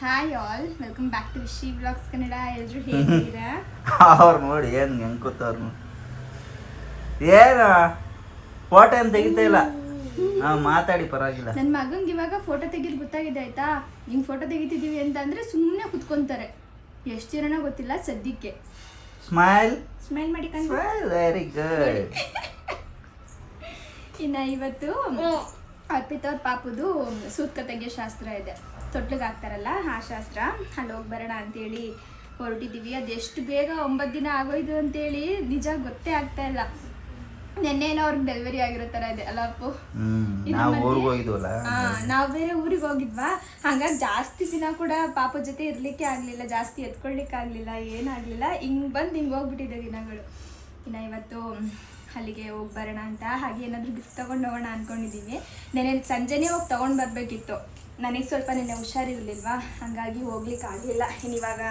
Hi all, welcome back to Vishi vlogs Kannada. ಎಲ್ಲರೂ ಹೇಗಿದ್ದೀರಾ? ಅವ್ರು ನೋಡಿ ಏನು ಹೆಂಗೆ ಕೂತವ್ರು ಏನು ಫೋಟೋ ಏನು ತೆಗಿತಾ ಇಲ್ಲ. ಮಾತಾಡಿ ಪರವಾಗಿಲ್ಲ. ನನ್ನ ಮಗಂಗೆ ಇವಾಗ ಫೋಟೋ ತೆಗಿದು ಗೊತ್ತಾಗಿದೆ ಆಯ್ತಾ. ಹಿಂಗೆ ಫೋಟೋ ತೆಗಿತಿದ್ದೀವಿ ಅಂತ ಅಂದರೆ ಸುಮ್ಮನೆ ಕುತ್ಕೊಂತಾರೆ. ಎಷ್ಟು ಜನನೋ ಗೊತ್ತಿಲ್ಲ ಸದ್ಯಕ್ಕೆ. ಸ್ಮೈಲ್ ಸ್ಮೈಲ್ ಮಾಡಿ ಕಣ್ಣು. Very good. ಇನ್ನು ಇವತ್ತು ಅರ್ಪಿತವ್ರ ಪಾಪುದು ಸೂತ್ಕ ತೆಗಿಯೋ ಶಾಸ್ತ್ರ ಇದೆ. ತೊಟ್ಲಿಗೆ ಹಾಕ್ತಾರಲ್ಲ ಆ ಶಾಸ್ತ್ರ, ಅಲ್ಲಿ ಹೋಗಿ ಬರೋಣ ಅಂತೇಳಿ ಹೊರಟಿದ್ದೀವಿ. ಅದೆಷ್ಟು ಬೇಗ 9 ದಿನ ಆಗೋಯ್ತು ಅಂತೇಳಿ ನಿಜ ಗೊತ್ತೇ ಆಗ್ತಾ ಇಲ್ಲ. ನೆನ್ನೆನೋ ಅವ್ರಿಗೆ ಡೆಲಿವರಿ ಆಗಿರೋ ಥರ ಇದೆ ಅಲ್ಲ ಅಪ್ಪು. ನಾವು ಬೇರೆ ಊರಿಗೆ ಹೋಗಿದ್ವಾ, ಹಾಗಾಗಿ ಜಾಸ್ತಿ ದಿನ ಕೂಡ ಪಾಪ ಜೊತೆ ಇರ್ಲಿಕ್ಕೆ ಆಗಲಿಲ್ಲ, ಜಾಸ್ತಿ ಎತ್ಕೊಳ್ಲಿಕ್ಕೆ ಆಗಲಿಲ್ಲ, ಏನಾಗಲಿಲ್ಲ. ಹಿಂಗೆ ಬಂದು ಹಿಂಗೆ ಹೋಗ್ಬಿಟ್ಟಿದೆ ದಿನಗಳು. ಇನ್ನು ಇವತ್ತು ಅಲ್ಲಿಗೆ ಹೋಗಿ ಬರೋಣ ಅಂತ, ಹಾಗೆ ಏನಾದರೂ ಗಿಫ್ಟ್ ತೊಗೊಂಡು ಹೋಗೋಣ ಅಂದ್ಕೊಂಡಿದ್ದೀವಿ. ನೆನೆ ಸಂಜೆನೇ ಹೋಗಿ ತೊಗೊಂಡು ಬರಬೇಕಿತ್ತು. ನನಗೆ ಸ್ವಲ್ಪ ನೆನ್ನೆ ಹುಷಾರಿರಲಿಲ್ವಾ, ಹಾಗಾಗಿ ಹೋಗ್ಲಿಕ್ಕೆ ಆಗಲಿಲ್ಲ. ಇವಾಗ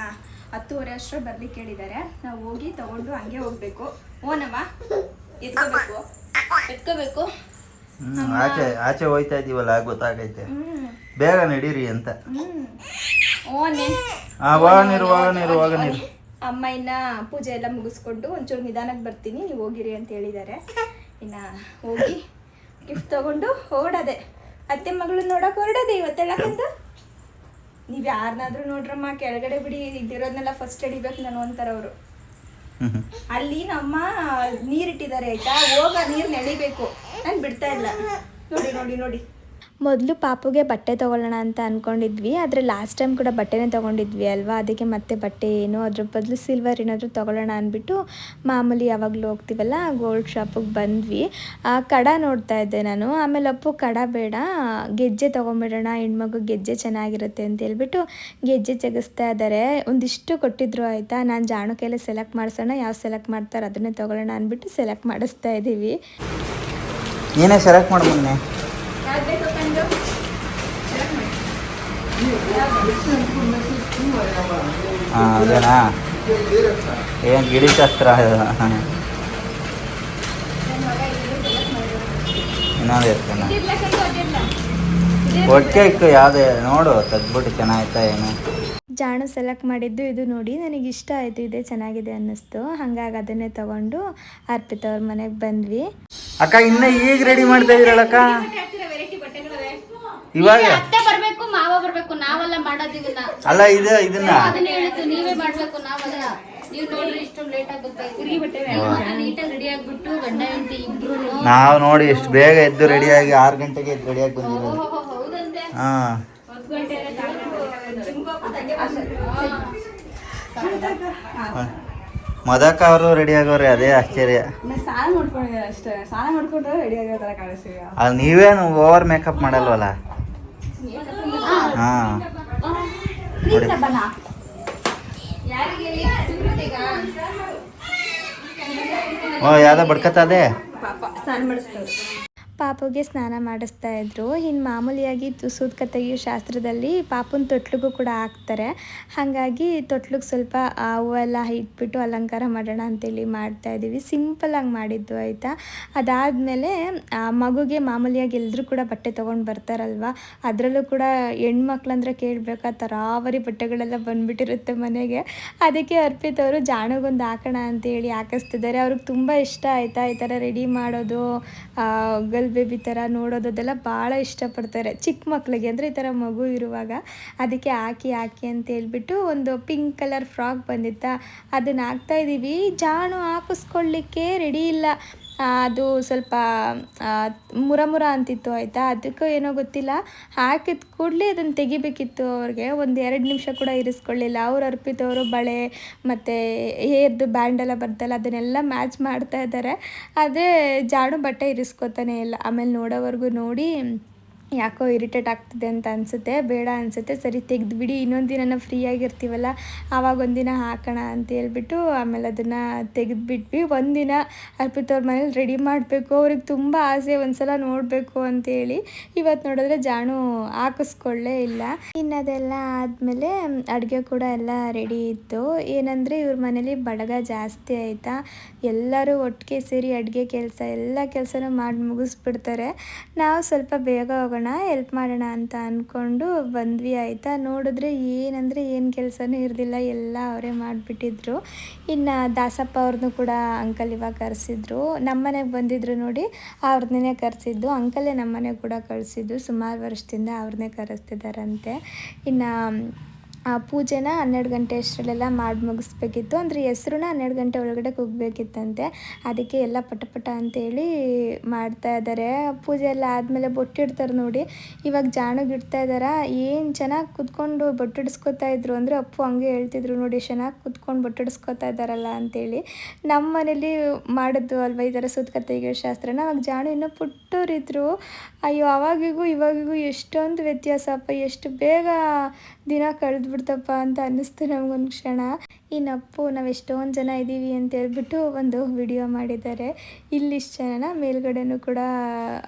10:30 ಅಷ್ಟರಲ್ಲಿ ಬರ್ಲಿಕ್ಕೆ ಹೇಳಿದ್ದಾರೆ. ನಾವು ಹೋಗಿ ತೊಗೊಂಡು ಹಂಗೆ ಹೋಗಬೇಕು. ಓನಮ್ಮ ಎತ್ಕೋಬೇಕು. ಆಚೆ ಹೋಯ್ತಾ ಇದೀವಲ್ಲ, ಗೊತ್ತಾಗೈತೆ. ಬೇಗ ನಡೀರಿ ಅಂತ. ಹೋಗನೀರು. ಅಮ್ಮ ಇನ್ನ ಪೂಜೆ ಎಲ್ಲ ಮುಗಿಸ್ಕೊಂಡು ಒಂಚೂರು ನಿಧಾನಕ್ಕೆ ಬರ್ತೀನಿ, ನೀವು ಹೋಗಿರಿ ಅಂತ ಹೇಳಿದ್ದಾರೆ. ಇನ್ನು ಹೋಗಿ ಗಿಫ್ಟ್ ತೊಗೊಂಡು ಹೊರಡದೆ. ಅತ್ತೆ ಮಗಳು ನೋಡೋಕೆ ಹೊರಡದೆ ಇವತ್ತೆಲ್ಲಕ್ಕಂತ. ನೀವು ಯಾರನ್ನಾದ್ರೂ ನೋಡ್ರಮ್ಮ, ಕೆಳಗಡೆ ಬಿಡಿ, ಇದ್ದಿರೋದನ್ನೆಲ್ಲ ಫಸ್ಟ್ ಹಿಡಿಬೇಕು ನಾನು ಅಂತಾರೆ ಅವರು. ಅಲ್ಲಿ ನಮ್ಮ ನೀರಿಟ್ಟಿದ್ದಾರೆ ಆಯ್ತಾ, ಹೋಗ ನೀರು ನೆಳಿಬೇಕು, ನಾನು ಬಿಡ್ತಾ ಇಲ್ಲ. ನೋಡಿ ನೋಡಿ ನೋಡಿ. ಮೊದಲು ಪಾಪುಗೆ ಬಟ್ಟೆ ತೊಗೊಳ್ಳೋಣ ಅಂತ ಅಂದ್ಕೊಂಡಿದ್ವಿ, ಆದರೆ ಲಾಸ್ಟ್ ಟೈಮ್ ಕೂಡ ಬಟ್ಟೆನೇ ತೊಗೊಂಡಿದ್ವಿ ಅಲ್ವಾ, ಅದಕ್ಕೆ ಮತ್ತೆ ಬಟ್ಟೆ ಏನು, ಅದ್ರ ಬದಲು ಸಿಲ್ವರ್ ಏನಾದರೂ ತೊಗೊಳ್ಳೋಣ ಅಂದ್ಬಿಟ್ಟು ಮಾಮೂಲಿ ಯಾವಾಗಲೂ ಹೋಗ್ತೀವಲ್ಲ ಗೋಲ್ಡ್ ಶಾಪಿಗೆ ಬಂದ್ವಿ. ಕಡ ನೋಡ್ತಾ ಇದ್ದೆ ನಾನು. ಆಮೇಲೆ ಅಪ್ಪು ಕಡ ಬೇಡ, ಗೆಜ್ಜೆ ತೊಗೊಂಬಿಡೋಣ, ಹೆಣ್ಮಗು ಗೆಜ್ಜೆ ಚೆನ್ನಾಗಿರುತ್ತೆ ಅಂತ ಹೇಳ್ಬಿಟ್ಟು ಗೆಜ್ಜೆ ತೆಗೆಸ್ತಾ ಇದ್ದಾರೆ. ಒಂದಿಷ್ಟು ಕೊಟ್ಟಿದ್ರು ಆಯಿತಾ. ನಾನು ಜಾಣು ಕೈಲೇ ಸೆಲೆಕ್ಟ್ ಮಾಡಿಸೋಣ, ಯಾವ ಸೆಲೆಕ್ಟ್ ಮಾಡ್ತಾರೆ ಅದನ್ನೇ ತೊಗೊಳ್ಳೋಣ ಅಂದ್ಬಿಟ್ಟು ಸೆಲೆಕ್ಟ್ ಮಾಡಿಸ್ತಾ ಇದ್ದೀವಿ. ಏನೇ ಸೆಲೆಕ್ಟ್ ಮಾಡಿ ಮೊನ್ನೆ ಅದೇನಾ ಏನು ಗಿಡಿ ಶಾಸ್ತ್ರ ಇನ್ನೊಂದು ಇರ್ತೇನೆ. ಒಟ್ಟಿಗೆ ಇಕ್ಕು ಯಾವುದೇ ನೋಡು ತೆಗ್ದ್ಬಿಟ್ಟು ಚೆನ್ನಾಯ್ತಾ ಏನು. ಜಾಣು ಸೆಲೆಕ್ಟ್ ಮಾಡಿದ್ದು ಇದು ನೋಡಿ, ನನಗೆ ಇಷ್ಟ ಆಯಿತು, ಇದೇ ಚೆನ್ನಾಗಿದೆ ಅನ್ನಿಸ್ತು. ಹಾಗಾಗಿ ಅದನ್ನೇ ತೊಗೊಂಡು ಅರ್ಪಿತವ್ರ ಮನೆಗೆ ಬಂದ್ವಿ. ಅಕ್ಕ ಇನ್ನು ಈಗ ರೆಡಿ ಮಾಡ್ತಾ ಇದೀರಲ್ಲಕ್ಕ, ಇವಾಗ ಅತ್ತೆ ಬರ್ಬೇಕು, ಮಾವ ಬರ್ಬೇಕು, ನಾವೆಲ್ಲ ಮಾಡೋದಿಲ್ಲ. ಅಲ್ಲ ಇದನ್ನ ಅದನ್ನ ಹೇಳಿದ್ದು ನೀವೇ ಮಾಡ್ಬೇಕು, ನಾವಲ್ಲ. ನೀವು ನೋಡ್ರಿ ಇಷ್ಟೊಂದು ಲೇಟ್ ಆಗುತ್ತೆ. ನೀಟಾಗಿ ರೆಡಿ ಆಗ್ಬಿಟ್ಟು ಗಂಡ ಹೆಂಡತಿ ಇಬ್ರು ನಾವು ನೋಡಿ ಎಷ್ಟು ಬೇಗ ಎದ್ದು ರೆಡಿಯಾಗಿ 6 ಗಂಟೆಗೆ ಎದ್ದು ರೆಡಿಯಾಗಿ ಬಂದಿರೋದು. ಹೌದಂತೆ. ಮದಕ ಅವರು ರೆಡಿ ಆಗೋರೆ, ಅದೇ ಆಶ್ಚರ್ಯ. ಅದು ನೀವೇನು ಓವರ್ ಮೇಕಪ್ ಮಾಡಲ್ವಲ್ಲ. ಹಾಂ ನೋಡಿ, ಯಾವ್ದೋ ಬಡ್ಕತ್ತದೆ. ಪಾಪುಗೆ ಸ್ನಾನ ಮಾಡಿಸ್ತಾ ಇದ್ರು. ಇನ್ನು ಮಾಮೂಲಿಯಾಗಿ ಸೂತ್ಕ ತೆಗಿಯೋ ಶಾಸ್ತ್ರದಲ್ಲಿ ಪಾಪುನ ತೊಟ್ಲಿಗೂ ಕೂಡ ಹಾಕ್ತಾರೆ. ಹಾಗಾಗಿ ತೊಟ್ಲಿಗೆ ಸ್ವಲ್ಪ ಹೂವೆಲ್ಲ ಇಟ್ಬಿಟ್ಟು ಅಲಂಕಾರ ಮಾಡೋಣ ಅಂತೇಳಿ ಮಾಡ್ತಾಯಿದ್ದೀವಿ. ಸಿಂಪಲ್ಲಾಗಿ ಮಾಡಿದ್ದು ಆಯಿತಾ. ಅದಾದಮೇಲೆ ಮಗುಗೆ ಮಾಮೂಲಿಯಾಗಿ ಎಲ್ಲರೂ ಕೂಡ ಬಟ್ಟೆ ತೊಗೊಂಡು ಬರ್ತಾರಲ್ವ, ಅದರಲ್ಲೂ ಕೂಡ ಹೆಣ್ಮಕ್ಳಂದ್ರೆ ಕೇಳಬೇಕಾ, ತರಾವರಿ ಬಟ್ಟೆಗಳೆಲ್ಲ ಬಂದುಬಿಟ್ಟಿರುತ್ತೆ ಮನೆಗೆ. ಅದಕ್ಕೆ ಅರ್ಪಿತವರು ಜಾಣಗೊಂದು ಹಾಕೋಣ ಅಂತೇಳಿ ಹಾಕಿಸ್ತಿದ್ದಾರೆ. ಅವ್ರಿಗೆ ತುಂಬ ಇಷ್ಟ ಆಯಿತಾ, ಈ ಥರ ರೆಡಿ ಮಾಡೋದು, ಬೇಬಿ ಥರ ನೋಡೋದು ಅದೆಲ್ಲ ಭಾಳ ಇಷ್ಟಪಡ್ತಾರೆ ಚಿಕ್ಕ ಮಕ್ಕಳಿಗೆ. ಅಂದರೆ ಈ ಥರ ಮಗು ಇರುವಾಗ ಅದಕ್ಕೆ ಹಾಕಿ ಅಂತ ಹೇಳ್ಬಿಟ್ಟು ಒಂದು ಪಿಂಕ್ ಕಲರ್ ಫ್ರಾಕ್ ಬಂದಿತ್ತಾ, ಅದನ್ನು ಹಾಕ್ತಾಯಿದ್ದೀವಿ. ಜಾಣು ಹಾಕಿಸ್ಕೊಳ್ಳಿಕ್ಕೆ ರೆಡಿ ಇಲ್ಲ, ಅದು ಸ್ವಲ್ಪ ಮುರ ಅಂತಿತ್ತು ಆಯಿತಾ. ಅದಕ್ಕೂ ಏನೋ ಗೊತ್ತಿಲ್ಲ, ಹಾಕಿದ ಕೂಡಲೇ ಅದನ್ನು ತೆಗಿಬೇಕಿತ್ತು. ಅವ್ರಿಗೆ 1-2 ನಿಮಿಷ ಕೂಡ ಇರಿಸ್ಕೊಳ್ಳಿಲ್ಲ. ಅವ್ರು ಅರ್ಪಿತವರು ಬಳೆ ಮತ್ತು ಹೇರ್ದು ಬ್ಯಾಂಡೆಲ್ಲ ಬರ್ತಲ್ಲ ಅದನ್ನೆಲ್ಲ ಮ್ಯಾಚ್ ಮಾಡ್ತಾ ಇದ್ದಾರೆ. ಅದೇ ಜಾಣು ಬಟ್ಟೆ ಇರಿಸ್ಕೊತಾನೆ ಇಲ್ಲ. ಆಮೇಲೆ ನೋಡೋವರೆಗೂ ನೋಡಿ ಯಾಕೋ ಇರಿಟೇಟ್ ಆಗ್ತಿದೆ ಅಂತ ಅನಿಸುತ್ತೆ, ಬೇಡ ಅನಿಸುತ್ತೆ. ಸರಿ ತೆಗೆದುಬಿಡಿ, ಇನ್ನೊಂದು ದಿನ ಫ್ರೀಯಾಗಿರ್ತೀವಲ್ಲ ಆವಾಗ ಒಂದಿನ ಹಾಕೋಣ ಅಂತ ಹೇಳ್ಬಿಟ್ಟು ಆಮೇಲೆ ಅದನ್ನು ತೆಗೆದುಬಿಟ್ವಿ. ಒಂದಿನ ಅರ್ಪಿತವ್ರ ಮನೇಲಿ ರೆಡಿ ಮಾಡಬೇಕು, ಅವ್ರಿಗೆ ತುಂಬ ಆಸೆ ಒಂದ್ಸಲ ನೋಡಬೇಕು ಅಂತೇಳಿ. ಇವತ್ತು ನೋಡಿದ್ರೆ ಜಾಣು ಹಾಕಿಸ್ಕೊಳ್ಳೇ ಇಲ್ಲ. ಇನ್ನು ಅದೆಲ್ಲ ಆದಮೇಲೆ ಅಡುಗೆ ಕೂಡ ಎಲ್ಲ ರೆಡಿ ಇತ್ತು. ಏನಂದರೆ ಇವ್ರ ಮನೇಲಿ ಬಡಗ ಜಾಸ್ತಿ ಆಯಿತಾ, ಎಲ್ಲರೂ ಒಟ್ಟಿಗೆ ಸೇರಿ ಅಡುಗೆ ಕೆಲಸ ಎಲ್ಲ ಕೆಲಸನೂ ಮಾಡಿ ಮುಗಿಸ್ಬಿಡ್ತಾರೆ. ನಾವು ಸ್ವಲ್ಪ ಬೇಗ ಹೋಗೋಣ ಹೋಗೋಣ, ಹೆಲ್ಪ್ ಮಾಡೋಣ ಅಂತ ಅಂದ್ಕೊಂಡು ಬಂದ್ವಿ ಆಯಿತಾ. ನೋಡಿದ್ರೆ ಏನಂದರೆ ಏನು ಕೆಲಸನೂ ಇರಲಿಲ್ಲ, ಎಲ್ಲ ಅವರೇ ಮಾಡಿಬಿಟ್ಟಿದ್ರು. ಇನ್ನು ದಾಸಪ್ಪ ಅವ್ರನ್ನೂ ಕೂಡ ಅಂಕಲ್ ಇವಾಗ ಕರೆಸಿದ್ರು. ನಮ್ಮ ಮನೆಗೆ ಬಂದಿದ್ರು ನೋಡಿ, ಅವ್ರನ್ನೇ ಕರೆಸಿದ್ದು. ಅಂಕಲೇ ನಮ್ಮ ಮನೆಗೆ ಕೂಡ ಕಳಿಸಿದ್ದು. ಸುಮಾರು ವರ್ಷದಿಂದ ಅವ್ರನ್ನೇ ಕರೆಸ್ತಿದ್ದಾರಂತೆ. ಇನ್ನು ಪೂಜೆನ 12 ಗಂಟೆ ಅಷ್ಟರಲ್ಲೆಲ್ಲ ಮಾಡಿ ಮುಗಿಸ್ಬೇಕಿತ್ತು. ಅಂದರೆ ಹೆಸ್ರನ್ನ 12 ಗಂಟೆ ಒಳಗಡೆ ಕೂಗಬೇಕಿತ್ತಂತೆ. ಅದಕ್ಕೆ ಎಲ್ಲ ಪಟ ಅಂತೇಳಿ ಮಾಡ್ತಾ ಇದ್ದಾರೆ. ಪೂಜೆ ಎಲ್ಲ ಆದಮೇಲೆ ಬೊಟ್ಟಿಡ್ತಾರೆ ನೋಡಿ. ಇವಾಗ ಜಾಣಗಿಡ್ತಾ ಇದ್ದಾರೆ. ಏನು ಚೆನ್ನಾಗಿ ಕುತ್ಕೊಂಡು ಬೊಟ್ಟಿಡಿಸ್ಕೊತಾ ಇದ್ರು ಅಂದರೆ ಅಪ್ಪು ಹಂಗೆ ಹೇಳ್ತಿದ್ರು ನೋಡಿ, ಚೆನ್ನಾಗಿ ಕುತ್ಕೊಂಡು ಬೊಟ್ಟಿಡಿಸ್ಕೊತಾ ಇದ್ದಾರಲ್ಲ ಅಂತೇಳಿ. ನಮ್ಮ ಮನೇಲಿ ಮಾಡಿದ್ದು ಅಲ್ವ ಈ ಥರ ಸೂತ್ಕ ತೆಗಿಯೋ ಶಾಸ್ತ್ರನ. ಅವಾಗ ಜಾಣು ಇನ್ನೂ ಪುಟ್ಟೋರಿದ್ರು. ಅಯ್ಯೋ ಅವಾಗಿಗೂ ಇವಾಗಿಗೂ ಎಷ್ಟೊಂದು ವ್ಯತ್ಯಾಸಪ್ಪ, ಎಷ್ಟು ಬೇಗ ದಿನ ಕಳೆದ್ಬಿಡ್ತಪ್ಪ ಅಂತ ಅನ್ನಿಸ್ತು ನಮಗೊಂದು ಕ್ಷಣ. ಇನ್ನು ಅಪ್ಪು ನಾವು ಎಷ್ಟೊಂದು ಜನ ಇದ್ದೀವಿ ಅಂತ ಹೇಳ್ಬಿಟ್ಟು ಒಂದು ವಿಡಿಯೋ ಮಾಡಿದ್ದಾರೆ. ಇಲ್ಲಿಷ್ಟು ಜನನ, ಮೇಲ್ಗಡೆನೂ ಕೂಡ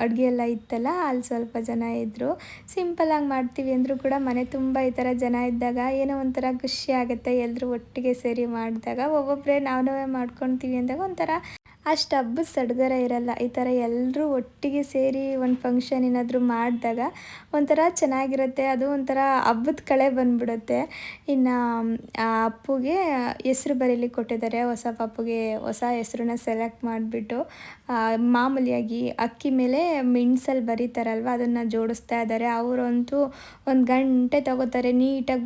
ಅಡುಗೆ ಎಲ್ಲ ಇತ್ತಲ್ಲ, ಅಲ್ಲಿ ಸ್ವಲ್ಪ ಜನ ಇದ್ದರು. ಸಿಂಪಲ್ಲಾಗಿ ಮಾಡ್ತೀವಿ ಅಂದರೂ ಕೂಡ ಮನೆ ತುಂಬ ಈ ಥರ ಜನ ಇದ್ದಾಗ ಏನೋ ಒಂಥರ ಖುಷಿ ಆಗುತ್ತೆ. ಎಲ್ಲರೂ ಒಟ್ಟಿಗೆ ಸೇರಿ ಮಾಡಿದಾಗ. ಒಬ್ಬೊಬ್ಬರೇ ನಾವೇ ಮಾಡ್ಕೊತೀವಿ ಅಂದಾಗ ಒಂಥರ ಅಷ್ಟು ಹಬ್ಬದ ಸಡಗರ ಇರಲ್ಲ. ಈ ಥರ ಎಲ್ಲರೂ ಒಟ್ಟಿಗೆ ಸೇರಿ ಒಂದು ಫಂಕ್ಷನ್ ಏನಾದರೂ ಮಾಡಿದಾಗ ಒಂಥರ ಚೆನ್ನಾಗಿರುತ್ತೆ. ಅದು ಒಂಥರ ಹಬ್ಬದ ಕಳೆ ಬಂದುಬಿಡುತ್ತೆ. ಇನ್ನು ಅಪ್ಪುಗೆ ಹೆಸ್ರು ಬರೀಲಿಕ್ಕೆ ಕೊಟ್ಟಿದ್ದಾರೆ. ಹೊಸ ಪಾಪುಗೆ ಹೊಸ ಹೆಸ್ರನ್ನ ಸೆಲೆಕ್ಟ್ ಮಾಡಿಬಿಟ್ಟು ಮಾಮೂಲಿಯಾಗಿ ಅಕ್ಕಿ ಮೇಲೆ ಮೆಣಸಲ್ಲಿ ಬರೀತಾರಲ್ವ, ಅದನ್ನು ಜೋಡಿಸ್ತಾ ಇದ್ದಾರೆ. ಅವರಂತೂ 1 ಗಂಟೆ ತಗೋತಾರೆ ನೀಟಾಗಿ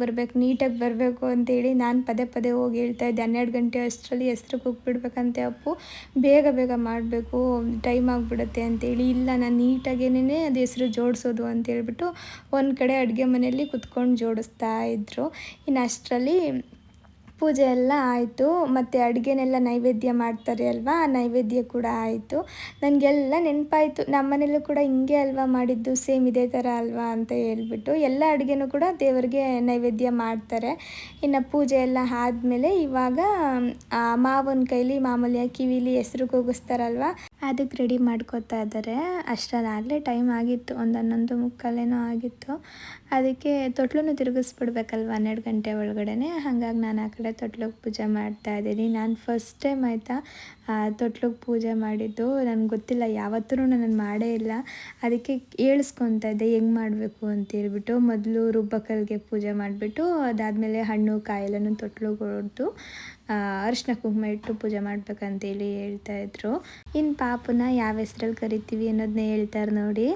ಬರಬೇಕು ಅಂತೇಳಿ. ನಾನು ಪದೇ ಹೋಗಿ ಹೇಳ್ತಾ ಇದ್ದೆ, 12 ಗಂಟೆ ಅಷ್ಟರಲ್ಲಿ ಹೆಸ್ರು ಕೂಗ್ಬಿಡ್ಬೇಕಂತೆ ಅಪ್ಪು, ಬೇಗ ಮಾಡಬೇಕು, ಟೈಮ್ ಆಗಿಬಿಡುತ್ತೆ ಅಂತೇಳಿ. ಇಲ್ಲ, ನಾನು ನೀಟಾಗೇನೆ ಅದು ಹೆಸ್ರು ಜೋಡಿಸೋದು ಅಂತೇಳ್ಬಿಟ್ಟು ಒಂದು ಕಡೆ ಅಡುಗೆ ಮನೆಯಲ್ಲಿ ಕುತ್ಕೊಂಡು ಜೋಡಿಸ್ತಾ ಇದ್ದರು. ಇನ್ನು ಅಷ್ಟರಲ್ಲಿ ಪೂಜೆ ಎಲ್ಲ ಆಯಿತು. ಮತ್ತು ಅಡುಗೆನೆಲ್ಲ ನೈವೇದ್ಯ ಮಾಡ್ತಾರೆ ಅಲ್ವಾ, ಆ ನೈವೇದ್ಯ ಕೂಡ ಆಯಿತು. ನನಗೆಲ್ಲ ನೆನಪಾಯಿತು, ನಮ್ಮ ಮನೇಲೂ ಕೂಡ ಹಿಂಗೆ ಅಲ್ವಾ ಮಾಡಿದ್ದು, ಸೇಮ್ ಇದೇ ಥರ ಅಲ್ವಾ ಅಂತ ಹೇಳ್ಬಿಟ್ಟು. ಎಲ್ಲ ಅಡುಗೆನೂ ಕೂಡ ದೇವರಿಗೆ ನೈವೇದ್ಯ ಮಾಡ್ತಾರೆ. ಇನ್ನು ಪೂಜೆ ಎಲ್ಲ ಆದಮೇಲೆ ಇವಾಗ ಮಾವನ ಕೈಲಿ ಮಾಮೂಲಿಯಾಗಿ ಕಿವಿಲಿ ಹೆಸ್ರು ಕೂಗಿಸ್ತಾರಲ್ವ, ಅದಕ್ಕೆ ರೆಡಿ ಮಾಡ್ಕೋತಾ ಇದ್ದಾರೆ. ಅಷ್ಟರಲ್ಲಾಗಲೇ ಟೈಮ್ ಆಗಿತ್ತು, 11:45 ಆಗಿತ್ತು. ಅದಕ್ಕೆ ತೊಟ್ಲನ್ನು ತಿರುಗಿಸ್ಬಿಡ್ಬೇಕಲ್ವ 12 ಗಂಟೆ ಒಳಗಡೆ. ಹಾಗಾಗಿ ನಾನು ಆ ಕಡೆ ತೊಟ್ಲಿಗೆ ಪೂಜೆ ಮಾಡ್ತಾಯಿದ್ದೀನಿ. ನಾನು ಫಸ್ಟ್ ಟೈಮ್ ಆಯಿತಾ ತೊಟ್ಲಿಗೆ ಪೂಜೆ ಮಾಡಿದ್ದು. ನನಗೆ ಗೊತ್ತಿಲ್ಲ, ಯಾವತ್ತೂ ನಾನು ಮಾಡೇ ಇಲ್ಲ. ಅದಕ್ಕೆ ಹೇಳ್ಸ್ಕೊತಾ ಇದ್ದೆ ಹೆಂಗೆ ಮಾಡಬೇಕು ಅಂತೇಳ್ಬಿಟ್ಟು. ಮೊದಲು ರುಬ್ಬಕಲ್ಗೆ ಪೂಜೆ ಮಾಡಿಬಿಟ್ಟು ಅದಾದಮೇಲೆ ಹಣ್ಣು ಕಾಯೆಲ್ಲನೂ ತೊಟ್ಲಿಗೆ ಹೊಡೆದು ಅರಿಶಿನ ಕುಂಕುಮ ಇಟ್ಟು ಪೂಜೆ ಮಾಡ್ಬೇಕಂತೇಳಿ ಹೇಳ್ತಾಯಿದ್ರು. ಇನ್ನು ಪಾಪುನ ಯಾವ ಹೆಸ್ರಲ್ಲಿ ಕರಿತೀವಿ ಅನ್ನೋದನ್ನ ಹೇಳ್ತಾರೆ ನೋಡಿ.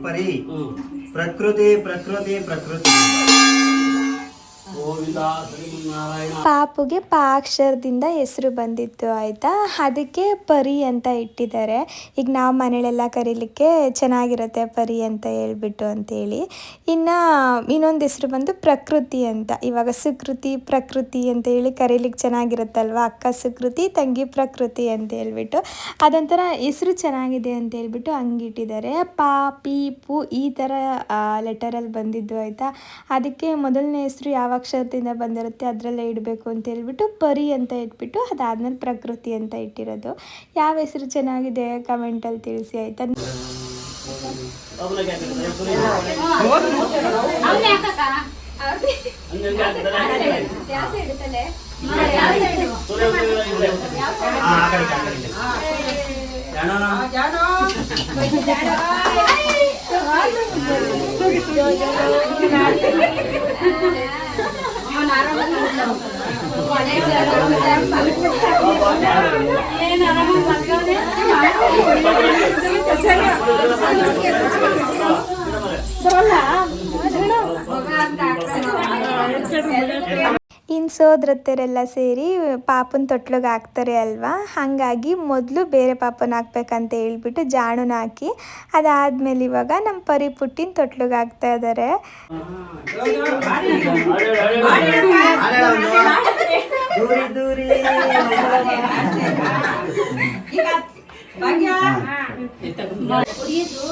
ಪರಿ ಪ್ರಕೃತಿ ಪರಿ ಪ್ರಕೃತಿ ಪಾಪುಗೆ ಪಾ ಅಕ್ಷರದಿಂದ ಹೆಸರು ಬಂದಿತ್ತು ಆಯಿತಾ. ಅದಕ್ಕೆ ಪರಿ ಅಂತ ಇಟ್ಟಿದ್ದಾರೆ. ಈಗ ನಾವು ಮನೇಲೆಲ್ಲ ಕರೀಲಿಕ್ಕೆ ಚೆನ್ನಾಗಿರುತ್ತೆ ಪರಿ ಅಂತ ಹೇಳ್ಬಿಟ್ಟು ಅಂತೇಳಿ. ಇನ್ನು ಇನ್ನೊಂದು ಹೆಸರು ಬಂದು ಪ್ರಕೃತಿ ಅಂತ. ಇವಾಗ ಸುಕೃತಿ ಪ್ರಕೃತಿ ಅಂತೇಳಿ ಕರೀಲಿಕ್ಕೆ ಚೆನ್ನಾಗಿರುತ್ತಲ್ವ, ಅಕ್ಕ ಸುಕೃತಿ ತಂಗಿ ಪ್ರಕೃತಿ ಅಂತ ಹೇಳ್ಬಿಟ್ಟು. ಅದೊಂಥರ ಹೆಸರು ಚೆನ್ನಾಗಿದೆ ಅಂತ ಹೇಳ್ಬಿಟ್ಟು ಹಂಗೆ ಇಟ್ಟಿದ್ದಾರೆ. ಪಾ ಪಿ ಪು ಈ ಥರ ಲೆಟರಲ್ಲಿ ಬಂದಿದ್ದು ಆಯಿತಾ. ಅದಕ್ಕೆ ಮೊದಲನೇ ಹೆಸರು ಯಾವ ಅಕ್ಷರದಿಂದ ಬಂದಿರುತ್ತೆ ಅದರಲ್ಲೇ ಇಡಬೇಕು ಅಂತ ಹೇಳ್ಬಿಟ್ಟು ಪರಿ ಅಂತ ಇಟ್ಬಿಟ್ಟು ಅದಾದ್ಮೇಲೆ ಪ್ರಕೃತಿ ಅಂತ ಇಟ್ಟಿರೋದು. ಯಾವ ಹೆಸರು ಚೆನ್ನಾಗಿದೆ ಕಮೆಂಟಲ್ಲಿ ತಿಳಿಸಿ ಆಯಿತಾ. ಇನ್ನು ಸೋದರತ್ತೆರೆಲ್ಲ ಸೇರಿ ಪಾಪನ ತೊಟ್ಲಿಗೆ ಹಾಕ್ತಾರೆ ಅಲ್ವಾ, ಹಾಗಾಗಿ ಮೊದಲು ಬೇರೆ ಪಾಪನ ಹಾಕ್ಬೇಕಂತ ಹೇಳ್ಬಿಟ್ಟು ಜಾಣನ ಹಾಕಿ ಅದಾದಮೇಲೆ ಇವಾಗ ನಮ್ಮ ಪರಿ ಪುಟ್ಟಿನ ತೊಟ್ಲಿಗೆ ಹಾಕ್ತಾ ಇದ್ದಾರೆ.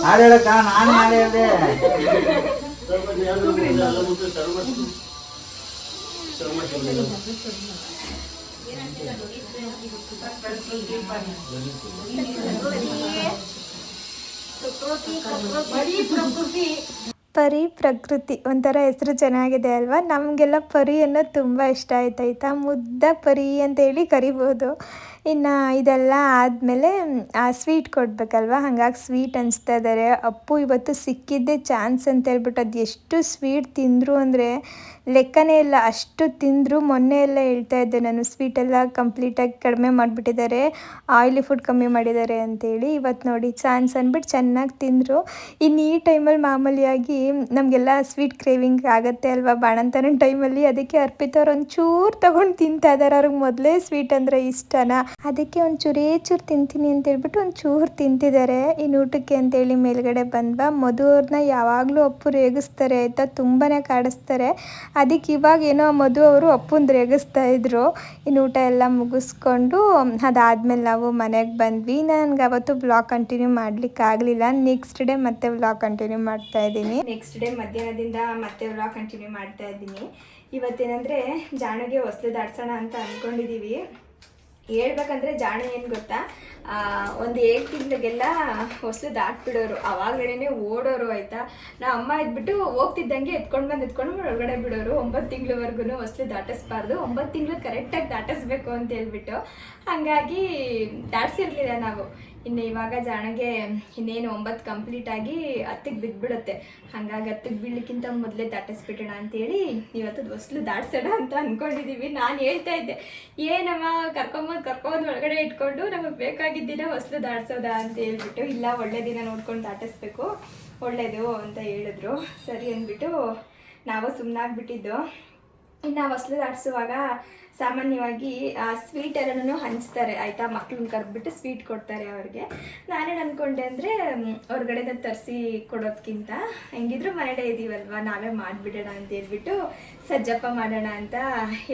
ಹಾಡೇಳಕ್ಕ ನಾನು ಹಾಡು ಹೇಳ್ದೆ. ಪರಿ ಪ್ರಕೃತಿ ಒಂಥರ ಹೆಸರು ಚೆನ್ನಾಗಿದೆ ಅಲ್ವಾ. ನಮಗೆಲ್ಲ ಪರಿ ಅನ್ನೋದು ತುಂಬ ಇಷ್ಟ ಆಯ್ತಾಯ್ತಾ, ಮುದ್ದ ಪರಿ ಅಂತೇಳಿ ಕರಿಬೋದು. ಇನ್ನು ಇದೆಲ್ಲ ಆದಮೇಲೆ ಸ್ವೀಟ್ ಕೊಡಬೇಕಲ್ವ, ಹಾಗಾಗಿ ಸ್ವೀಟ್ ಹಂಚ್ತಾ ಇದ್ದಾರೆ. ಅಪ್ಪು ಇವತ್ತು ಸಿಕ್ಕಿದ್ದೇ ಚಾನ್ಸ್ ಅಂತ ಹೇಳ್ಬಿಟ್ಟು ಅದು ಎಷ್ಟು ಸ್ವೀಟ್ ತಿಂದರು ಅಂದರೆ ಲೆಕ್ಕನೇ ಇಲ್ಲ, ಅಷ್ಟು ತಿಂದರು. ಮೊನ್ನೆ ಎಲ್ಲ ಹೇಳ್ತಾ ಇದ್ದೆ ನಾನು, ಸ್ವೀಟೆಲ್ಲ ಕಂಪ್ಲೀಟಾಗಿ ಕಡಿಮೆ ಮಾಡಿಬಿಟ್ಟಿದ್ದಾರೆ, ಆಯಿಲಿ ಫುಡ್ ಕಮ್ಮಿ ಮಾಡಿದ್ದಾರೆ ಅಂತೇಳಿ. ಇವತ್ತು ನೋಡಿ ಚಾನ್ಸ್ ಅಂದ್ಬಿಟ್ಟು ಚೆನ್ನಾಗಿ ತಿಂದರು. ಇನ್ನು ಈ ಟೈಮಲ್ಲಿ ಮಾಮೂಲಿಯಾಗಿ ನಮಗೆಲ್ಲ ಸ್ವೀಟ್ ಕ್ರೇವಿಂಗ್ ಆಗುತ್ತೆ ಅಲ್ವಾ ಬಾಣಂತನ ಟೈಮಲ್ಲಿ, ಅದಕ್ಕೆ ಅರ್ಪಿತವ್ರು ಒಂಚೂರು ತೊಗೊಂಡು ತಿಂತಾ ಇದ್ದಾರೆ. ಅವ್ರಿಗೆ ಮೊದಲೇ ಸ್ವೀಟ್ ಅಂದರೆ ಇಷ್ಟನಾ, ಅದಕ್ಕೆ ಒಂದು ಚೂರು ತಿಂತೀನಿ ಅಂತೇಳ್ಬಿಟ್ಟು ಒಂದು ಚೂರು ತಿಂತಿದ್ದಾರೆ. ಇನ್ನು ಊಟಕ್ಕೆ ಅಂತೇಳಿ ಮೇಲ್ಗಡೆ ಬಂದ್ವಾ. ಮಧುವ್ರನ್ನ ಯಾವಾಗಲೂ ಅಪ್ಪು ರೇಗಿಸ್ತಾರೆ ಆಯಿತಾ, ತುಂಬಾ ಕಾಡಿಸ್ತಾರೆ. ಅದಕ್ಕೆ ಇವಾಗ ಏನೋ ಮಧು ಅವರು ಅಪ್ಪನ ರೇಗಿಸ್ತಾ ಇದ್ರು. ಇನ್ನು ಊಟ ಎಲ್ಲ ಮುಗಿಸ್ಕೊಂಡು ಅದಾದಮೇಲೆ ನಾವು ಮನೆಗೆ ಬಂದ್ವಿ. ನನಗೆ ಅವತ್ತು ಬ್ಲಾಗ್ ಕಂಟಿನ್ಯೂ ಮಾಡಲಿಕ್ಕಾಗಲಿಲ್ಲ. ನೆಕ್ಸ್ಟ್ ಡೇ ಮತ್ತೆ ವ್ಲಾಗ್ ಕಂಟಿನ್ಯೂ ಮಾಡ್ತಾ ಇದ್ದೀನಿ. ನೆಕ್ಸ್ಟ್ ಡೇ ಮಧ್ಯಾಹ್ನದಿಂದ ಮತ್ತೆ ವ್ಲಾಗ್ ಕಂಟಿನ್ಯೂ ಮಾಡ್ತಾ ಇದ್ದೀನಿ. ಇವತ್ತೇನೆಂದರೆ ಜಾಣಿಗೆ ಹೊಸ್ಲು ದಾಟ್ಸೋಣ ಅಂತ ಅಂದ್ಕೊಂಡಿದ್ದೀವಿ. ಹೇಳ್ಬೇಕಂದ್ರೆ ಜಾಣು ಏನು ಗೊತ್ತಾ, ಒಂದು 7 ತಿಂಗಳಿಗೆಲ್ಲ ಹೊಸಲು ದಾಟ್ಬಿಡೋರು, ಆವಾಗಲೇ ಓಡೋರು ಆಯಿತಾ. ನಾ ಅಮ್ಮ ಇದ್ಬಿಟ್ಟು ಹೋಗ್ತಿದ್ದಂಗೆ ಎತ್ಕೊಂಡು ಒಳಗಡೆ ಬಿಡೋರು. 9 ತಿಂಗಳವರೆಗೂ ಹೊಸಲು ದಾಟಿಸ್ಬಾರ್ದು, 9 ತಿಂಗಳು ಕರೆಕ್ಟಾಗಿ ದಾಟಿಸ್ಬೇಕು ಅಂತ ಹೇಳ್ಬಿಟ್ಟು. ಹಾಗಾಗಿ ದಾಟಿಸಿರ್ಲಿಲ್ಲ ನಾವು. ಇನ್ನು ಇವಾಗ ಜಾಣಗೆ ಇನ್ನೇನು 9 ಕಂಪ್ಲೀಟಾಗಿ 10ಕ್ಕೆ ಬಿದ್ದುಬಿಡುತ್ತೆ. ಹಾಗಾಗಿ 10ಕ್ಕೆ ಬೀಳಲಿಕ್ಕಿಂತ ಮೊದಲೇ ದಾಟಿಸ್ಬಿಡೋಣ ಅಂತೇಳಿ ಇವತ್ತು ಹೊಸಲು ದಾಟ್ಸೋಣ ಅಂತ ಅಂದ್ಕೊಂಡಿದ್ದೀವಿ. ನಾನು ಹೇಳ್ತಾ ಇದ್ದೆ, ಏನಮ್ಮ ಕರ್ಕೊಂಬಂದು ಒಳಗಡೆ ಇಟ್ಕೊಂಡು ನಮಗೆ ಬೇಕಾಗಿದ್ದಿನ ಹೊಸಲು ದಾಟ್ಸೋದಾ ಅಂತ ಹೇಳ್ಬಿಟ್ಟು. ಇಲ್ಲ, ಒಳ್ಳೆ ದಿನ ನೋಡ್ಕೊಂಡು ದಾಟಿಸ್ಬೇಕು, ಒಳ್ಳೆಯದು ಅಂತ ಹೇಳಿದ್ರು. ಸರಿ ಅಂದ್ಬಿಟ್ಟು ನಾವು ಸುಮ್ಮನಾಗ್ಬಿಟ್ಟಿದ್ದು. ಇನ್ನು ಹೊಸಲು ದಾಟಿಸುವಾಗ ಸಾಮಾನ್ಯವಾಗಿ ಸ್ವೀಟ್ ಎಲ್ಲನೂ ಹಂಚ್ತಾರೆ ಆಯಿತಾ, ಮಕ್ಳನ್ನ ಕರೆದ್ಬಿಟ್ಟು ಸ್ವೀಟ್ ಕೊಡ್ತಾರೆ ಅವ್ರಿಗೆ. ನಾನೇನು ಅಂದ್ಕೊಂಡೆ ಅಂದರೆ ಹೊರಗಡೆದ ತರಿಸಿ ಕೊಡೋದಕ್ಕಿಂತ ಹೆಂಗಿದ್ರು ಮನೆಯಲ್ಲೇ ಇದ್ದೀವಲ್ವ, ನಾವೇ ಮಾಡಿಬಿಡೋಣ ಅಂತ ಹೇಳ್ಬಿಟ್ಟು ಸಜ್ಜಪ್ಪ ಮಾಡೋಣ ಅಂತ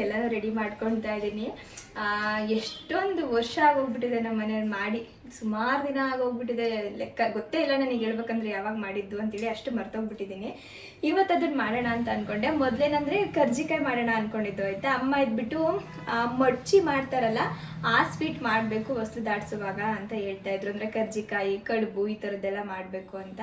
ಎಲ್ಲನೂ ರೆಡಿ ಮಾಡ್ಕೊಳ್ತಾ ಇದ್ದೀನಿ. ಎಷ್ಟೊಂದು ವರ್ಷ ಆಗೋಗ್ಬಿಟ್ಟಿದೆ ನಮ್ಮ ಮನೇಲಿ ಮಾಡಿ, ಸುಮಾರು ದಿನ ಆಗೋಗ್ಬಿಟ್ಟಿದೆ, ಲೆಕ್ಕ ಗೊತ್ತೇ ಇಲ್ಲ ನನಗೆ ಹೇಳ್ಬೇಕಂದ್ರೆ ಯಾವಾಗ ಮಾಡಿದ್ದು ಅಂತೇಳಿ, ಅಷ್ಟು ಮರ್ತೋಗ್ಬಿಟ್ಟಿದ್ದೀನಿ. ಇವತ್ತು ಅದನ್ನು ಮಾಡೋಣ ಅಂತ ಅಂದ್ಕೊಂಡೆ. ಮೊದಲೇನಂದರೆ ಕರ್ಜಿಕಾಯಿ ಮಾಡೋಣ ಅಂದ್ಕೊಂಡಿದ್ದು ಆಯಿತಾ. ಅಮ್ಮ ಇದ್ಬಿಟ್ಟು ಮಡ್ಚಿ ಮಾಡ್ತಾರಲ್ಲ ಆ ಸ್ವೀಟ್ ಮಾಡಬೇಕು ಹೊಸಲು ದಾಟಿಸುವಾಗ ಅಂತ ಹೇಳ್ತಾ ಇದ್ರು. ಅಂದರೆ ಕರ್ಜಿಕಾಯಿ, ಕಡುಬು ಈ ಥರದ್ದೆಲ್ಲ ಮಾಡಬೇಕು ಅಂತ.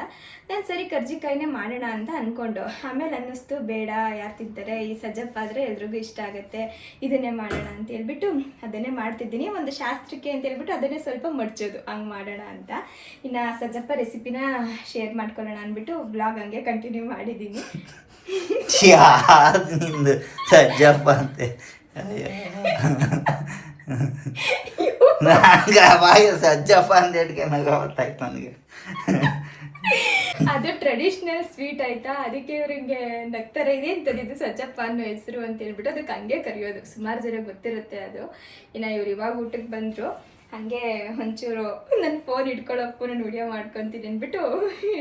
ನಾನು ಸರಿ ಕರ್ಜಿಕಾಯಿನೇ ಮಾಡೋಣ ಅಂತ ಅಂದ್ಕೊಂಡು, ಆಮೇಲೆ ಅನ್ನಿಸ್ತು ಬೇಡ, ಯಾರು ತಿಂತಾರೆ, ಈ ಸಜ್ಜಪ್ಪ ಆದರೆ ಎಲ್ರಿಗೂ ಇಷ್ಟ ಆಗುತ್ತೆ, ಇದನ್ನೇ ಮಾಡೋಣ ಅಂತ ಹೇಳ್ಬಿಟ್ಟು ಅದನ್ನೇ ಮಾಡ್ತಿದ್ದೀನಿ. ಒಂದು ಶಾಸ್ತ್ರಕ್ಕೆ ಅಂತ ಹೇಳ್ಬಿಟ್ಟು ಅದನ್ನೇ ಸ್ವಲ್ಪ ಮಡ್ಚೋದು, ಹಂಗೆ ಮಾಡೋಣ ಅಂತ. ಇನ್ನು ಸಜ್ಜಪ್ಪ ರೆಸಿಪಿನ ಶೇರ್ ಮಾಡ್ಕೊಳ್ಳೋಣ ಅಂದ್ಬಿಟ್ಟು ಬ್ಲಾಗ್ ಹಂಗೆ ಕಂಟಿನ್ಯೂ ಮಾಡಿದ್ದೀನಿ. ನಿಂದು ಸಜ್ಜಪ್ಪ ಅಂತೆ ಸಜ್ಜಪ್ಪ ಅಂತ ಹೇಳ್ಕೊಂಡು ಗೊತ್ತಾಯ್ತು ನನಗೆ. ಅದು ಟ್ರೆಡಿಷ್ನಲ್ ಸ್ವೀಟ್ ಆಯ್ತಾ, ಅದಕ್ಕೆ ಇವ್ರಿಗೆ ನಗ್ತಾರೆ, ಇದೇಂತದಿದ್ದು ಸಜ್ಜಪ್ಪ ಅನ್ನೋ ಹೆಸರು ಅಂತ ಹೇಳ್ಬಿಟ್ಟು ಅದಕ್ಕೆ ಹಂಗೆ ಕರೆಯೋದು. ಸುಮಾರು ಜನ ಗೊತ್ತಿರುತ್ತೆ ಅದು. ಇನ್ನು ಇವ್ರು ಇವಾಗ ಊಟಕ್ಕೆ ಬಂದರು, ಹಾಗೆ ಒಂಚೂರು ನನ್ನ ಫೋನ್ ಇಟ್ಕೊಳ್ಳೋಕ್ಕೂ ನಾನು ವಿಡಿಯೋ ಮಾಡ್ಕೊತೀನಿ ಅಂದ್ಬಿಟ್ಟು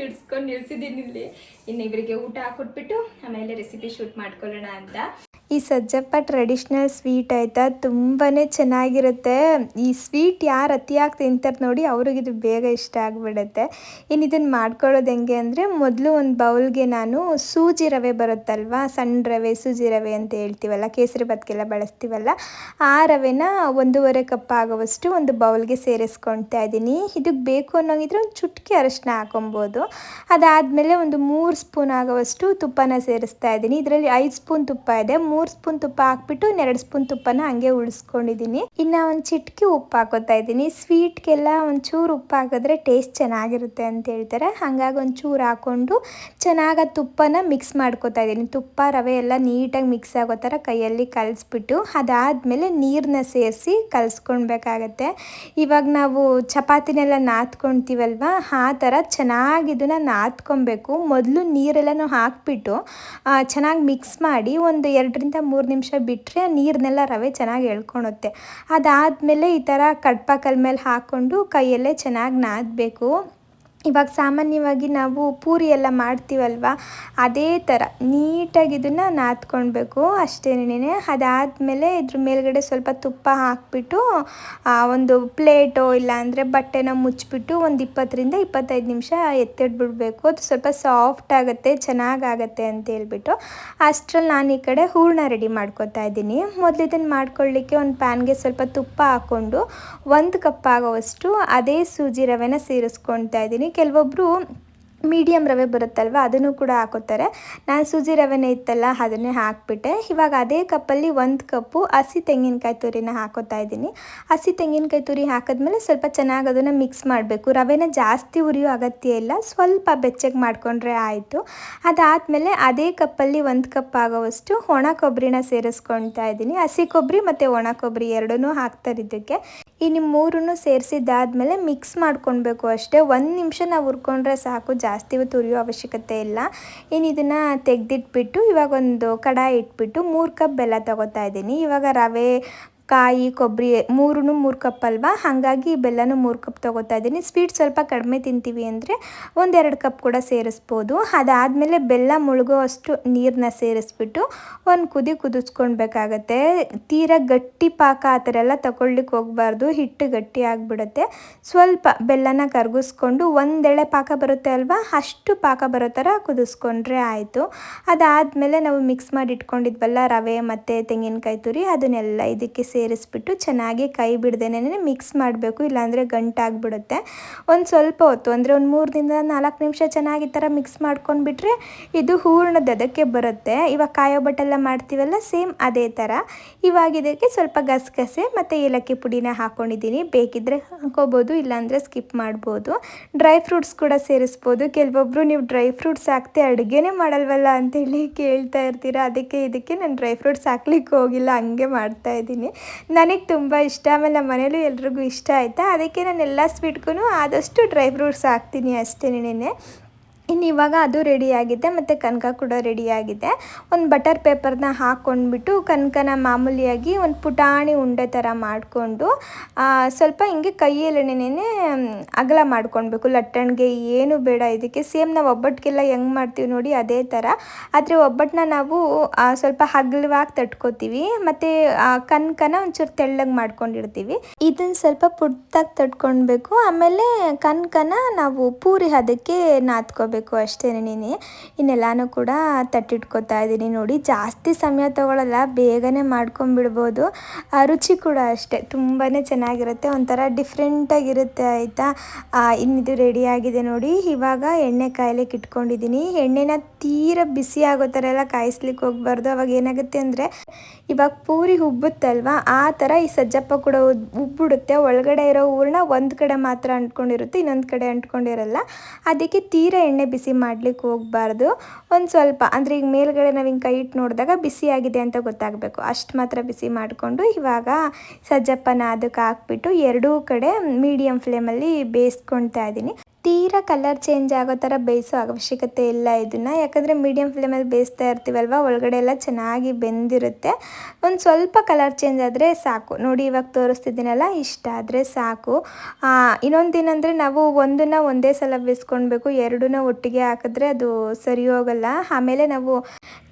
ಇಡ್ಸ್ಕೊಂಡು ನಿಲ್ಸಿದ್ದೀನಿ ಇಲ್ಲಿ. ಇನ್ನು ಇವರಿಗೆ ಊಟ ಹಾಕ್ಕೊಟ್ಬಿಟ್ಟು ಆಮೇಲೆ ರೆಸಿಪಿ ಶೂಟ್ ಮಾಡ್ಕೊಳ್ಳೋಣ ಅಂತ. ಈ ಸಜ್ಜಪ್ಪ ಟ್ರೆಡಿಷ್ನಲ್ ಸ್ವೀಟ್ ಆಯಿತಾ, ತುಂಬಾ ಚೆನ್ನಾಗಿರುತ್ತೆ. ಈ ಸ್ವೀಟ್ ಯಾರು ಅತಿಯಾಗಿ ತಿಂತಾರೆ ನೋಡಿ, ಅವ್ರಿಗಿದು ಬೇಗ ಇಷ್ಟ ಆಗಿಬಿಡುತ್ತೆ. ಇನ್ನು ಇದನ್ನು ಮಾಡ್ಕೊಳ್ಳೋದು ಹೆಂಗೆ ಅಂದರೆ, ಮೊದಲು ಒಂದು ಬೌಲ್ಗೆ ನಾನು ಸೂಜಿ ರವೆ ಬರುತ್ತಲ್ವ, ಸಣ್ಣ ರವೆ, ಸೂಜಿ ರವೆ ಅಂತ ಹೇಳ್ತೀವಲ್ಲ, ಕೇಸರಿ ಭಾತ್ಗೆಲ್ಲ ಬಳಸ್ತೀವಲ್ಲ, ಆ ರವೆನ 1.5 ಕಪ್ ಆಗುವಷ್ಟು ಒಂದು ಬೌಲ್ಗೆ ಸೇರಿಸ್ಕೊಳ್ತಾ ಇದ್ದೀನಿ. ಇದಕ್ಕೆ ಬೇಕು ಅನ್ನೋಂಗಿದ್ರೆ ಒಂದು ಚುಟ್ಕಿ ಅರಶಿನ ಹಾಕೊಬೋದು. ಅದಾದಮೇಲೆ ಒಂದು 3 ಸ್ಪೂನ್ ಆಗುವಷ್ಟು ತುಪ್ಪನ ಸೇರಿಸ್ತಾ ಇದ್ದೀನಿ. ಇದರಲ್ಲಿ 5 ಸ್ಪೂನ್ ತುಪ್ಪ ಇದೆ, 3 ಸ್ಪೂನ್ ತುಪ್ಪ ಹಾಕ್ಬಿಟ್ಟು 2 ಸ್ಪೂನ್ ತುಪ್ಪನ ಹಂಗೆ ಉಳಿಸ್ಕೊಂಡಿದ್ದೀನಿ. ಇನ್ನು ಒಂದು ಚಿಟಕಿ ಉಪ್ಪು ಹಾಕೋತಾ ಇದ್ದೀನಿ. ಸ್ವೀಟ್ಗೆಲ್ಲ ಒಂಚೂರು ಉಪ್ಪು ಹಾಕಿದ್ರೆ ಟೇಸ್ಟ್ ಚೆನ್ನಾಗಿರುತ್ತೆ ಅಂತ ಹೇಳ್ತಾರೆ, ಹಾಗಾಗಿ ಒಂಚೂರು ಹಾಕ್ಕೊಂಡು ಚೆನ್ನಾಗಿ ಆ ತುಪ್ಪನ ಮಿಕ್ಸ್ ಮಾಡ್ಕೋತಾ ಇದ್ದೀನಿ. ತುಪ್ಪ ರವೆ ಎಲ್ಲ ನೀಟಾಗಿ ಮಿಕ್ಸ್ ಆಗೋ ಥರ ಕೈಯಲ್ಲಿ ಕಲಿಸ್ಬಿಟ್ಟು ಅದಾದಮೇಲೆ ನೀರನ್ನ ಸೇರಿಸಿ ಕಲಿಸ್ಕೊಳ್ಬೇಕಾಗತ್ತೆ. ಇವಾಗ ನಾವು ಚಪಾತಿನೆಲ್ಲ ನಾದ್ಕೊಳ್ತೀವಲ್ವ, ಆ ಥರ ಚೆನ್ನಾಗಿ ಇದನ್ನು ನಾದ್ಕೊಬೇಕು. ಮೊದಲು ನೀರೆಲ್ಲನೂ ಹಾಕ್ಬಿಟ್ಟು ಚೆನ್ನಾಗಿ ಮಿಕ್ಸ್ ಮಾಡಿ ಒಂದು 2 2 ನಿಮಿಷ ಬಿಟ್ಟರೆ ನೀರನ್ನೆಲ್ಲ ರವೆ ಚೆನ್ನಾಗಿ ಎಳ್ಕೊಳುತ್ತೆ. ಅದಾದಮೇಲೆ ಈ ಥರ ಕಡ್ಪಾಕಲ್ ಮೇಲೆ ಹಾಕ್ಕೊಂಡು ಕೈಯಲ್ಲೇ ಚೆನ್ನಾಗಿ ನಾದಬೇಕು. ಇವಾಗ ಸಾಮಾನ್ಯವಾಗಿ ನಾವು ಪೂರಿ ಎಲ್ಲ ಮಾಡ್ತೀವಲ್ವ, ಅದೇ ಥರ ನೀಟಾಗಿ ಇದನ್ನು ನಾದ್ಕೊಳ್ಬೇಕು ಅಷ್ಟೇನೇ. ಅದಾದಮೇಲೆ ಇದ್ರ ಮೇಲ್ಗಡೆ ಸ್ವಲ್ಪ ತುಪ್ಪ ಹಾಕಿಬಿಟ್ಟು ಒಂದು ಪ್ಲೇಟೋ ಇಲ್ಲಾಂದರೆ ಬಟ್ಟೆನ ಮುಚ್ಚಿಬಿಟ್ಟು ಒಂದು 20-25 ನಿಮಿಷ ಎತ್ತಿಡ್ಬಿಡ್ಬೇಕು. ಅದು ಸ್ವಲ್ಪ ಸಾಫ್ಟ್ ಆಗುತ್ತೆ, ಚೆನ್ನಾಗಾಗತ್ತೆ ಅಂತ ಹೇಳ್ಬಿಟ್ಟು. ಅಷ್ಟರಲ್ಲಿ ನಾನು ಈ ಕಡೆ ಹೂರಣ ರೆಡಿ ಮಾಡ್ಕೊತಾ ಇದ್ದೀನಿ. ಮೊದಲು ಇದನ್ನು ಮಾಡ್ಕೊಳ್ಳಿಕ್ಕೆ ಒಂದು ಪ್ಯಾನ್ಗೆ ಸ್ವಲ್ಪ ತುಪ್ಪ ಹಾಕ್ಕೊಂಡು 1 ಕಪ್ ಆಗೋವಷ್ಟು ಅದೇ ಸೂಜಿ ರವೆನ ಸೇರಿಸ್ಕೊಳ್ತಾ ಇದ್ದೀನಿ. ಕೆಲವೊಬ್ಬರು ಮೀಡಿಯಮ್ ರವೆ ಬರುತ್ತಲ್ವ ಅದನ್ನು ಕೂಡ ಹಾಕೋತಾರೆ. ನಾನು ಸೂಜಿ ರವೆನೇ ಇತ್ತಲ್ಲ ಅದನ್ನೇ ಹಾಕಿಬಿಟ್ಟೆ. ಇವಾಗ ಅದೇ ಕಪ್ಪಲ್ಲಿ 1 ಕಪ್ಪು ಹಸಿ ತೆಂಗಿನಕಾಯಿ ತುರಿನ ಹಾಕೋತಾ ಇದ್ದೀನಿ. ಹಸಿ ತೆಂಗಿನಕಾಯಿ ತುರಿ ಹಾಕಿದ್ಮೇಲೆ ಸ್ವಲ್ಪ ಚೆನ್ನಾಗಿ ಅದನ್ನು ಮಿಕ್ಸ್ ಮಾಡಬೇಕು. ರವೆನ ಜಾಸ್ತಿ ಉರಿಯೋ ಅಗತ್ಯ ಇಲ್ಲ, ಸ್ವಲ್ಪ ಬೆಚ್ಚಗೆ ಮಾಡಿಕೊಂಡ್ರೆ ಆಯಿತು. ಅದಾದಮೇಲೆ ಅದೇ ಕಪ್ಪಲ್ಲಿ 1 ಕಪ್ ಆಗೋವಷ್ಟು ಒಣ ಕೊಬ್ಬರಿನ ಸೇರಿಸ್ಕೊಳ್ತಾ ಇದ್ದೀನಿ. ಹಸಿ ಕೊಬ್ಬರಿ ಮತ್ತು ಒಣ ಕೊಬ್ಬರಿ ಎರಡನ್ನೂ ಹಾಕ್ತಾರೆ ಇದಕ್ಕೆ. ಈ ನಿಮ್ಮ 3 ಸೇರಿಸಿದ್ದಾದಮೇಲೆ ಮಿಕ್ಸ್ ಮಾಡ್ಕೊಳ್ಬೇಕು ಅಷ್ಟೇ. 1 ನಿಮಿಷ ನಾವು ಹುರ್ಕೊಂಡ್ರೆ ಸಾಕು, ಜಾಸ್ತಿ ಹೊತ್ತು ಹುರಿಯೋ ಅವಶ್ಯಕತೆ ಇಲ್ಲ. ಇನ್ನು ಇದನ್ನು ತೆಗೆದಿಟ್ಬಿಟ್ಟು ಇವಾಗ ಒಂದು ಕಡಾಯಿ ಇಟ್ಬಿಟ್ಟು 3 ಕಪ್ ಬೆಲ್ಲ ತೊಗೋತಾ ಇದ್ದೀನಿ. ಇವಾಗ ರವೆ, ಕಾಯಿ, ಕೊಬ್ಬರಿ 3 ಕಪ್ ಅಲ್ವಾ, ಹಾಗಾಗಿ ಬೆಲ್ಲನೂ 3 ಕಪ್ ತೊಗೋತಾ ಇದ್ದೀನಿ. ಸ್ವೀಟ್ ಸ್ವಲ್ಪ ಕಡಿಮೆ ತಿಂತೀವಿ ಅಂದರೆ 1-2 ಕಪ್ ಕೂಡ ಸೇರಿಸ್ಬೋದು. ಅದಾದಮೇಲೆ ಬೆಲ್ಲ ಮುಳುಗೋ ಅಷ್ಟು ನೀರನ್ನ ಸೇರಿಸ್ಬಿಟ್ಟು ಒಂದು ಕುದಿಸ್ಕೊಳ್ಬೇಕಾಗತ್ತೆ. ತೀರಾ ಗಟ್ಟಿ ಪಾಕ ಆ ಥರ ಎಲ್ಲ ತಗೊಳ್ಳಿಕ್ಕೆ ಹೋಗಬಾರ್ದು, ಹಿಟ್ಟು ಗಟ್ಟಿ ಆಗಿಬಿಡುತ್ತೆ. ಸ್ವಲ್ಪ ಬೆಲ್ಲನ ಕರಗಿಸ್ಕೊಂಡು ಒಂದೆಳೆ ಪಾಕ ಬರುತ್ತೆ ಅಲ್ವಾ, ಅಷ್ಟು ಪಾಕ ಬರೋ ಥರ ಕುದಿಸ್ಕೊಂಡ್ರೆ ಆಯಿತು. ಅದಾದಮೇಲೆ ನಾವು ಮಿಕ್ಸ್ ಮಾಡಿ ಇಟ್ಕೊಂಡಿದ್ವಲ್ಲ ರವೆ ಮತ್ತು ತೆಂಗಿನಕಾಯಿ ತುರಿ, ಅದನ್ನೆಲ್ಲ ಇದಕ್ಕೆ ಸೇರಿಸ್ಬಿಟ್ಟು ಚೆನ್ನಾಗಿ ಕೈ ಬಿಡ್ದೇನೆ ಮಿಕ್ಸ್ ಮಾಡಬೇಕು, ಇಲ್ಲಾಂದರೆ ಗಂಟಾಗ್ಬಿಡುತ್ತೆ. ಒಂದು ಸ್ವಲ್ಪ ಹೊತ್ತು ಅಂದರೆ ಒಂದು 3-4 ನಿಮಿಷ ಚೆನ್ನಾಗಿ ಈ ಥರ ಮಿಕ್ಸ್ ಮಾಡ್ಕೊಂಡ್ಬಿಟ್ರೆ ಇದು ಹೂರಣದ ಅದಕ್ಕೆ ಬರುತ್ತೆ. ಇವಾಗ ಕಾಯೋ ಬಟ್ಟೆಲ್ಲ ಮಾಡ್ತೀವಲ್ಲ, ಸೇಮ್ ಅದೇ ಥರ. ಇವಾಗ ಇದಕ್ಕೆ ಸ್ವಲ್ಪ ಗಸಗಸೆ ಮತ್ತು ಏಲಕ್ಕಿ ಪುಡಿನ ಹಾಕ್ಕೊಂಡಿದ್ದೀನಿ. ಬೇಕಿದ್ದರೆ ಹಾಕೋಬೋದು, ಇಲ್ಲಾಂದರೆ ಸ್ಕಿಪ್ ಮಾಡ್ಬೋದು. ಡ್ರೈ ಫ್ರೂಟ್ಸ್ ಕೂಡ ಸೇರಿಸ್ಬೋದು. ಕೆಲವೊಬ್ಬರು ನೀವು ಡ್ರೈ ಫ್ರೂಟ್ಸ್ ಹಾಕ್ತೆ ಅಡುಗೆನೇ ಮಾಡಲ್ವಲ್ಲ ಅಂತೇಳಿ ಕೇಳ್ತಾ ಇರ್ತೀರ. ಇದಕ್ಕೆ ನಾನು ಡ್ರೈ ಫ್ರೂಟ್ಸ್ ಹಾಕ್ಲಿಕ್ಕೆ ಹೋಗಿಲ್ಲ, ಹಂಗೆ ಮಾಡ್ತಾಯಿದ್ದೀನಿ. ನನಗೆ ತುಂಬ ಇಷ್ಟ, ಆಮೇಲೆ ನಮ್ಮ ಮನೇಲೂ ಎಲ್ರಿಗೂ ಇಷ್ಟ ಆಯಿತಾ, ಅದಕ್ಕೆ ನಾನು ಎಲ್ಲ ಸ್ವೀಟ್ಗೂ ಆದಷ್ಟು ಡ್ರೈ ಫ್ರೂಟ್ಸ್ ಹಾಕ್ತೀನಿ ಅಷ್ಟೇನೇ. ಇನ್ನು ಇವಾಗ ಅದು ರೆಡಿಯಾಗಿದೆ ಮತ್ತು ಕನಕ ಕೂಡ ರೆಡಿಯಾಗಿದೆ. ಒಂದು ಬಟರ್ ಪೇಪರ್ನ ಹಾಕ್ಕೊಂಡ್ಬಿಟ್ಟು ಕನಕನ ಮಾಮೂಲಿಯಾಗಿ ಒಂದು ಪುಟಾಣಿ ಉಂಡೆ ಥರ ಮಾಡಿಕೊಂಡು ಸ್ವಲ್ಪ ಹಿಂಗೆ ಕೈಯಲ್ಲೆನೇ ಅಗಲ ಮಾಡ್ಕೊಳ್ಬೇಕು. ಲಟ್ಟಣಿಗೆ ಏನು ಬೇಡ ಇದಕ್ಕೆ. ಸೇಮ್ ನಾವು ಒಬ್ಬಟ್ಟಿಗೆಲ್ಲ ಹೆಂಗೆ ಮಾಡ್ತೀವಿ ನೋಡಿ ಅದೇ ಥರ. ಆದರೆ ಒಬ್ಬಟ್ಟನ್ನ ನಾವು ಸ್ವಲ್ಪ ಅಗಲವಾಗಿ ತಟ್ಕೋತೀವಿ ಮತ್ತು ಕನಕನ ಒಂಚೂರು ತೆಳ್ಳಗೆ ಮಾಡ್ಕೊಂಡಿರ್ತೀವಿ. ಇದನ್ನು ಸ್ವಲ್ಪ ಪುಟ್ಟದಾಗಿ ತಟ್ಕೊಳ್ಬೇಕು. ಆಮೇಲೆ ಕನಕನ ನಾವು ಪೂರಿ ಅದಕ್ಕೆ ನಾದ್ಕೋಬೇಕು ಅಷ್ಟೇನೇ. ಇನ್ನೆಲ್ಲಾನು ಕೂಡ ತಟ್ಟಿಟ್ಕೋತಾ ಇದ್ದೀನಿ ನೋಡಿ. ಜಾಸ್ತಿ ಸಮಯ ತಗೊಳ್ಳಲ್ಲ, ಬೇಗನೆ ಮಾಡ್ಕೊಂಡ್ಬಿಡ್ಬೋದು. ರುಚಿ ಕೂಡ ಅಷ್ಟೇ ತುಂಬಾ ಚೆನ್ನಾಗಿರುತ್ತೆ, ಒಂಥರ ಡಿಫ್ರೆಂಟಾಗಿರುತ್ತೆ ಆಯಿತಾ. ಇನ್ನಿದು ರೆಡಿಯಾಗಿದೆ ನೋಡಿ. ಇವಾಗ ಎಣ್ಣೆ ಕಾಯ್ಲಿಕ್ಕೆ ಇಟ್ಕೊಂಡಿದ್ದೀನಿ. ಎಣ್ಣೆನ ತೀರ ಬಿಸಿ ಆಗೋ ಥರ ಎಲ್ಲ ಕಾಯಿಸ್ಲಿಕ್ಕೆ ಹೋಗಬಾರ್ದು. ಅವಾಗ ಏನಾಗುತ್ತೆ ಅಂದರೆ ಇವಾಗ ಪೂರಿ ಉಬ್ಬುತ್ತಲ್ವ, ಆ ಥರ ಈ ಸಜ್ಜಪ್ಪ ಕೂಡ ಉಬ್ಬಿಡುತ್ತೆ. ಒಳಗಡೆ ಇರೋ ಹೂರಣ ಒಂದು ಕಡೆ ಮಾತ್ರ ಅಂಟ್ಕೊಂಡಿರುತ್ತೆ, ಇನ್ನೊಂದು ಕಡೆ ಅಂಟ್ಕೊಂಡಿರಲ್ಲ. ಅದಕ್ಕೆ ತೀರ ಎಣ್ಣೆ ಬಿಸಿ ಮಾಡಲಿಕ್ಕೆ ಹೋಗಬಾರ್ದು. ಒಂದು ಸ್ವಲ್ಪ ಅಂದರೆ ಈಗ ಮೇಲ್ಗಡೆ ನಾವು ಹಿಂಗೆ ಕೈ ಇಟ್ಟು ನೋಡಿದಾಗ ಬಿಸಿಯಾಗಿದೆ ಅಂತ ಗೊತ್ತಾಗಬೇಕು, ಅಷ್ಟು ಮಾತ್ರ ಬಿಸಿ ಮಾಡಿಕೊಂಡು ಇವಾಗ ಸಜ್ಜಪ್ಪನ ಅದಕ್ಕೆ ಹಾಕ್ಬಿಟ್ಟು ಎರಡೂ ಕಡೆ ಮೀಡಿಯಮ್ ಫ್ಲೇಮಲ್ಲಿ ಬೇಯಿಸ್ಕೊಳ್ತಾ ಇದ್ದೀನಿ. ತೀರಾ ಕಲರ್ ಚೇಂಜ್ ಆಗೋ ಥರ ಬೇಯಿಸೋ ಅವಶ್ಯಕತೆ ಇಲ್ಲ ಇದನ್ನು, ಯಾಕಂದರೆ ಮೀಡಿಯಮ್ ಫ್ಲೇಮಲ್ಲಿ ಬೇಯಿಸ್ತಾ ಇರ್ತೀವಲ್ವ, ಒಳಗಡೆ ಎಲ್ಲ ಚೆನ್ನಾಗಿ ಬೆಂದಿರುತ್ತೆ. ಒಂದು ಸ್ವಲ್ಪ ಕಲರ್ ಚೇಂಜ್ ಆದರೆ ಸಾಕು ನೋಡಿ. ಇವಾಗ ತೋರಿಸ್ತಿದ್ದೀನಲ್ಲ, ಇಷ್ಟ ಆದರೆ ಸಾಕು. ಇನ್ನೊಂದೇನೆಂದರೆ ನಾವು ಒಂದನ್ನು ಒಂದೇ ಸಲ ಬೇಯಿಸ್ಕೊಳ್ಬೇಕು, ಎರಡನ್ನೂ ಒಟ್ಟಿಗೆ ಹಾಕಿದ್ರೆ ಅದು ಸರಿ ಹೋಗಲ್ಲ. ಆಮೇಲೆ ನಾವು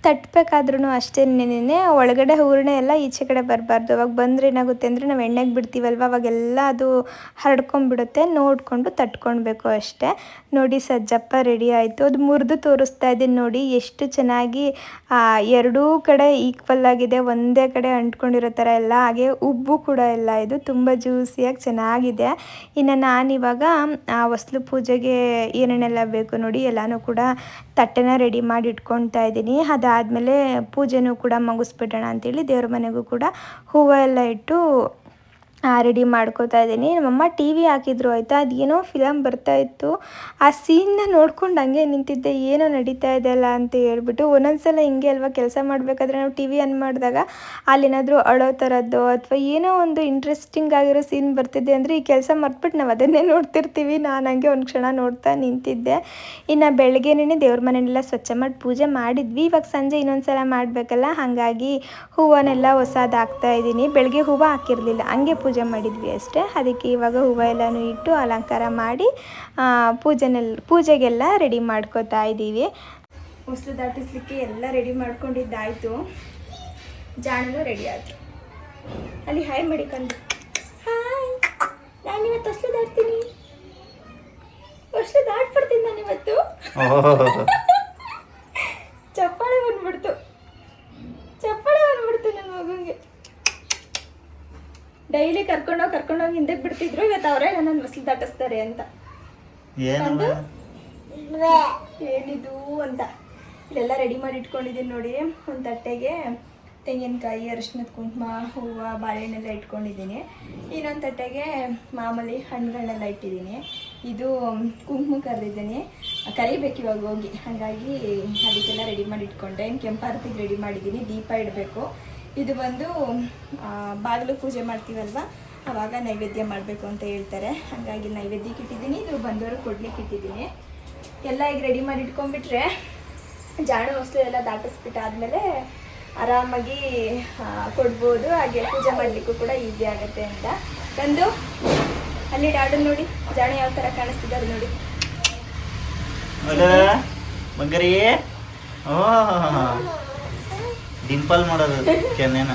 ತಟ್ಟಬೇಕಾದ್ರೂ ಅಷ್ಟೇನೇ ಒಳಗಡೆ ಹೂರಣ ಎಲ್ಲ ಈಚೆ ಕಡೆ ಬರಬಾರ್ದು. ಅವಾಗ ಬಂದರೆ ಏನಾಗುತ್ತೆ ಅಂದರೆ ನಾವು ಎಣ್ಣೆಗೆ ಬಿಡ್ತೀವಲ್ವ, ಅವಾಗೆಲ್ಲ ಅದು ಹರಡ್ಕೊಂಡ್ಬಿಡುತ್ತೆ. ನೋಡಿಕೊಂಡು ತಟ್ಕೊಳ್ಬೇಕು ಅಷ್ಟೇ. ನೋಡಿ ಸಜ್ಜಪ್ಪ ರೆಡಿ ಆಯಿತು. ಅದು ಮುರಿದು ತೋರಿಸ್ತಾ ಇದ್ದೀನಿ ನೋಡಿ, ಎಷ್ಟು ಚೆನ್ನಾಗಿ ಎರಡೂ ಕಡೆ ಈಕ್ವಲ್ ಆಗಿದೆ, ಒಂದೇ ಕಡೆ ಅಂಟ್ಕೊಂಡಿರೋ ಥರ ಎಲ್ಲ. ಹಾಗೆ ಉಬ್ಬು ಕೂಡ ಎಲ್ಲ ಇದು ತುಂಬ ಜ್ಯೂಸಿಯಾಗಿ ಚೆನ್ನಾಗಿದೆ. ಇನ್ನು ನಾನಿವಾಗ ಹೊಸ್ಲು ಪೂಜೆಗೆ ಏನೇನೆಲ್ಲ ಬೇಕು ನೋಡಿ ಎಲ್ಲನೂ ಕೂಡ ತಟ್ಟೆನ ರೆಡಿ ಮಾಡಿ ಇಟ್ಕೊಳ್ತಾ ಇದ್ದೀನಿ. ಅದಾದಮೇಲೆ ಪೂಜೆನೂ ಕೂಡ ಮುಗಿಸ್ಬಿಡೋಣ ಅಂತೇಳಿ ದೇವ್ರ ಮನೆಗೂ ಕೂಡ ಹೂವು ಎಲ್ಲ ಇಟ್ಟು ರೆಡಿ ಮಾಡ್ಕೋತಾ ಇದ್ದೀನಿ. ನಮ್ಮಮ್ಮ ಟಿ ವಿ ಹಾಕಿದ್ರು ಆಯಿತಾ, ಅದೇನೋ ಫಿಲಮ್ ಬರ್ತಾಯಿತ್ತು. ಆ ಸೀನ್ನ ನೋಡ್ಕೊಂಡು ಹಂಗೆ ನಿಂತಿದ್ದೆ, ಏನೋ ನಡೀತಾ ಇದೆಯಲ್ಲ ಅಂತ ಹೇಳ್ಬಿಟ್ಟು. ಒಂದೊಂದ್ಸಲ ಹಿಂಗೆ ಅಲ್ವಾ, ಕೆಲಸ ಮಾಡಬೇಕಾದ್ರೆ ನಾವು ಟಿ ವಿ ಆನ್ ಮಾಡಿದಾಗ ಅಲ್ಲೇನಾದರೂ ಅಳೋ ಥರದ್ದು ಅಥವಾ ಏನೋ ಒಂದು ಇಂಟ್ರೆಸ್ಟಿಂಗ್ ಆಗಿರೋ ಸೀನ್ ಬರ್ತಿದೆ ಅಂದರೆ ಈ ಕೆಲಸ ಮರ್ತ್ಬಿಟ್ಟು ನಾವು ಅದನ್ನೇ ನೋಡ್ತಿರ್ತೀವಿ. ನಾನು ಹಂಗೆ ಒಂದು ಕ್ಷಣ ನೋಡ್ತಾ ನಿಂತಿದ್ದೆ. ಇನ್ನು ಬೆಳಗ್ಗೆನೇ ದೇವ್ರ ಮನೆಯೆಲ್ಲ ಸ್ವಚ್ಛ ಮಾಡಿ ಪೂಜೆ ಮಾಡಿದ್ವಿ. ಇವಾಗ ಸಂಜೆ ಇನ್ನೊಂದು ಸಲ ಮಾಡಬೇಕಲ್ಲ, ಹಾಗಾಗಿ ಹೂವನ್ನೆಲ್ಲ ಹೊಸದು ಹಾಕ್ತಾ ಇದ್ದೀನಿ. ಬೆಳಗ್ಗೆ ಹೂವು ಹಾಕಿರಲಿಲ್ಲ, ಹಂಗೆ ಪೂಜೆ ಮಾಡಿದ್ವಿ ಅಷ್ಟೇ. ಅದಕ್ಕೆ ಇವಾಗ ಹೂವು ಎಲ್ಲನೂ ಇಟ್ಟು ಅಲಂಕಾರ ಮಾಡಿ ಪೂಜೆಗೆಲ್ಲ ರೆಡಿ ಮಾಡ್ಕೋತಾ ಇದ್ದೀವಿ. ಹೊಸಲು ದಾಟಿಸ್ಲಿಕ್ಕೆ ಎಲ್ಲ ರೆಡಿ ಮಾಡ್ಕೊಂಡಿದ್ದಾಯಿತು. ಜಾಣನು ರೆಡಿ ಆಯಿತು. ಅಲ್ಲಿ ಹಾಯ್ ಮಾಡಿ ಕಂಡು, ಹಾಯ್, ನಾನಿವತ್ತು ಹೊಸಲು ದಾಟ್ತೀನಿ, ಹೊಸಲು ದಾಟ್ಬಿಡ್ತೀನಿ ನಾನಿವತ್ತು. ಚಪ್ಪಾಳೆ ಬಂದ್ಬಿಡ್ತು ನನ್ನ ಮಗನಿಗೆ. ಡೈಲಿ ಕರ್ಕೊಂಡೋಗಿ ಹಿಂದಕ್ಕೆ ಬಿಡ್ತಿದ್ರು, ಇವತ್ತು ಅವರೇ ನನ್ನ ಹೊಸಲು ದಾಟಿಸ್ತಾರೆ ಅಂತ. ಏನಿದು ಅಂತ ಇಲ್ಲೆಲ್ಲ ರೆಡಿ ಮಾಡಿ ಇಟ್ಕೊಂಡಿದ್ದೀನಿ ನೋಡಿ. ಒಂದು ತಟ್ಟೆಗೆ ತೆಂಗಿನಕಾಯಿ, ಅರಿಶಿನದ ಕುಂಕುಮ, ಹೂವು, ಬಾಳೆಹಣ್ಣೆಲ್ಲ ಇಟ್ಕೊಂಡಿದ್ದೀನಿ. ಇನ್ನೊಂದು ತಟ್ಟೆಗೆ ಮಾಮೂಲಿ ಹಣ್ಣುಗಳನ್ನೆಲ್ಲ ಇಟ್ಟಿದ್ದೀನಿ. ಇದು ಕುಂಕುಮ ಕರೆದಿದ್ದೀನಿ, ಕರಿಬೇಕು ಇವಾಗ ಹೋಗಿ, ಹಾಗಾಗಿ ಅದಕ್ಕೆಲ್ಲ ರೆಡಿ ಮಾಡಿ ಇಟ್ಕೊಂಡೆ. ಇನ್ನು ಕೆಂಪಾರತಿಗೆ ರೆಡಿ ಮಾಡಿದ್ದೀನಿ, ದೀಪ ಇಡಬೇಕು. ಇದು ಬಂದು ಬಾಗಿಲು ಪೂಜೆ ಮಾಡ್ತೀವಲ್ವ, ಆವಾಗ ನೈವೇದ್ಯ ಮಾಡಬೇಕು ಅಂತ ಹೇಳ್ತಾರೆ, ಹಾಗಾಗಿ ನೈವೇದ್ಯಕ್ಕೆ ಇಟ್ಟಿದ್ದೀನಿ. ಇದು ಬಂದವರು ಕೊಡ್ಲಿಕ್ಕೆ ಇಟ್ಟಿದ್ದೀನಿ. ಎಲ್ಲ ಈಗ ರೆಡಿ ಮಾಡಿ ಇಟ್ಕೊಂಡ್ಬಿಟ್ರೆ ಜಾಣ ಹೊಸಲು ಎಲ್ಲ ದಾಟಿಸ್ಬಿಟ್ಟಾದ್ಮೇಲೆ ಆರಾಮಾಗಿ ಕೊಡ್ಬೋದು. ಹಾಗೆ ಪೂಜೆ ಮಾಡಲಿಕ್ಕೂ ಕೂಡ ಈಸಿ ಆಗುತ್ತೆ ಅಂತ ತಂದು ಅಲ್ಲಿ ಡಾಡು ನೋಡಿ, ಜಾಣ ಯಾವ ಥರ ಕಾಣಿಸ್ತಿದ್ದಾರೆ ನೋಡಿ. ಬಂಗಾರಿ ಡಿಂಪಲ್ ಮಾಡೋದು ಚೆನ್ನೇನ.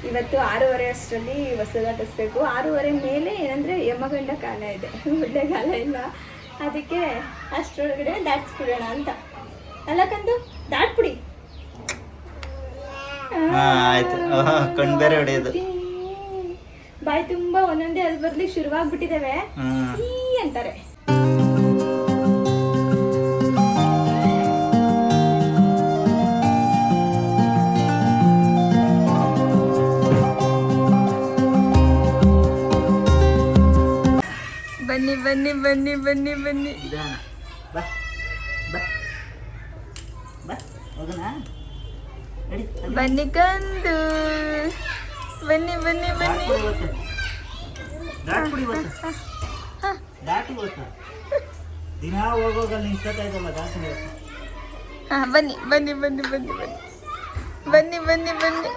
ಇವತ್ತು 6:30 ಅಷ್ಟರಲ್ಲಿ ಹೊಸಲು ದಾಟಿಸ್ಬೇಕು. 6:30 ಮೇಲೆ ಏನಂದರೆ ಯಮಗಂಡ ಕಾಲ ಇದೆ, ಒಳ್ಳೆ ಕಾಲ ಇಲ್ಲ. ಅದಕ್ಕೆ ಅಷ್ಟರೊಳಗಡೆ ದಾಟಿಸ್ಬಿಡೋಣ ಅಂತ. ಅಲ್ಲ ಕಂದು, ದಾಟ್ಬಿಡಿ. ಆಯ್ತು, ಕಣ್ ಬೇರೆ ಹೊಡೆಯೋದು. ಬಾಯಿ ತುಂಬಾ ಒಂದೊಂದೇ ಅದು ಬರ್ಲಿಕ್ಕೆ ಶುರುವಾಗ್ಬಿಟ್ಟಿದ್ದಾವೆ, ಈ ಅಂತಾರೆ. ಬನ್ನಿ ಬನ್ನಿ ಬನ್ನಿ ಬನ್ನಿ ಬನ್ನಿ ಬಾ ಬಾ ಬಾ ಹೋಗೋಣ, ಬನ್ನಿ ಕಂದು, ಬನ್ನಿ ಬನ್ನಿ ಬನ್ನಿ. ದಾಟಿ ಹೋಗ್ತ ದಿನ ಹೋಗೋಗ ನಿಂತ್ಕೊತಾ ಇದ್ದಲ್ಲ, ದಾಟಿ ಹಾಂ ಬನ್ನಿ ಬನ್ನಿ ಬನ್ನಿ ಬನ್ನಿ ಬನ್ನಿ ಬನ್ನಿ ಬನ್ನಿ ಬನ್ನಿ.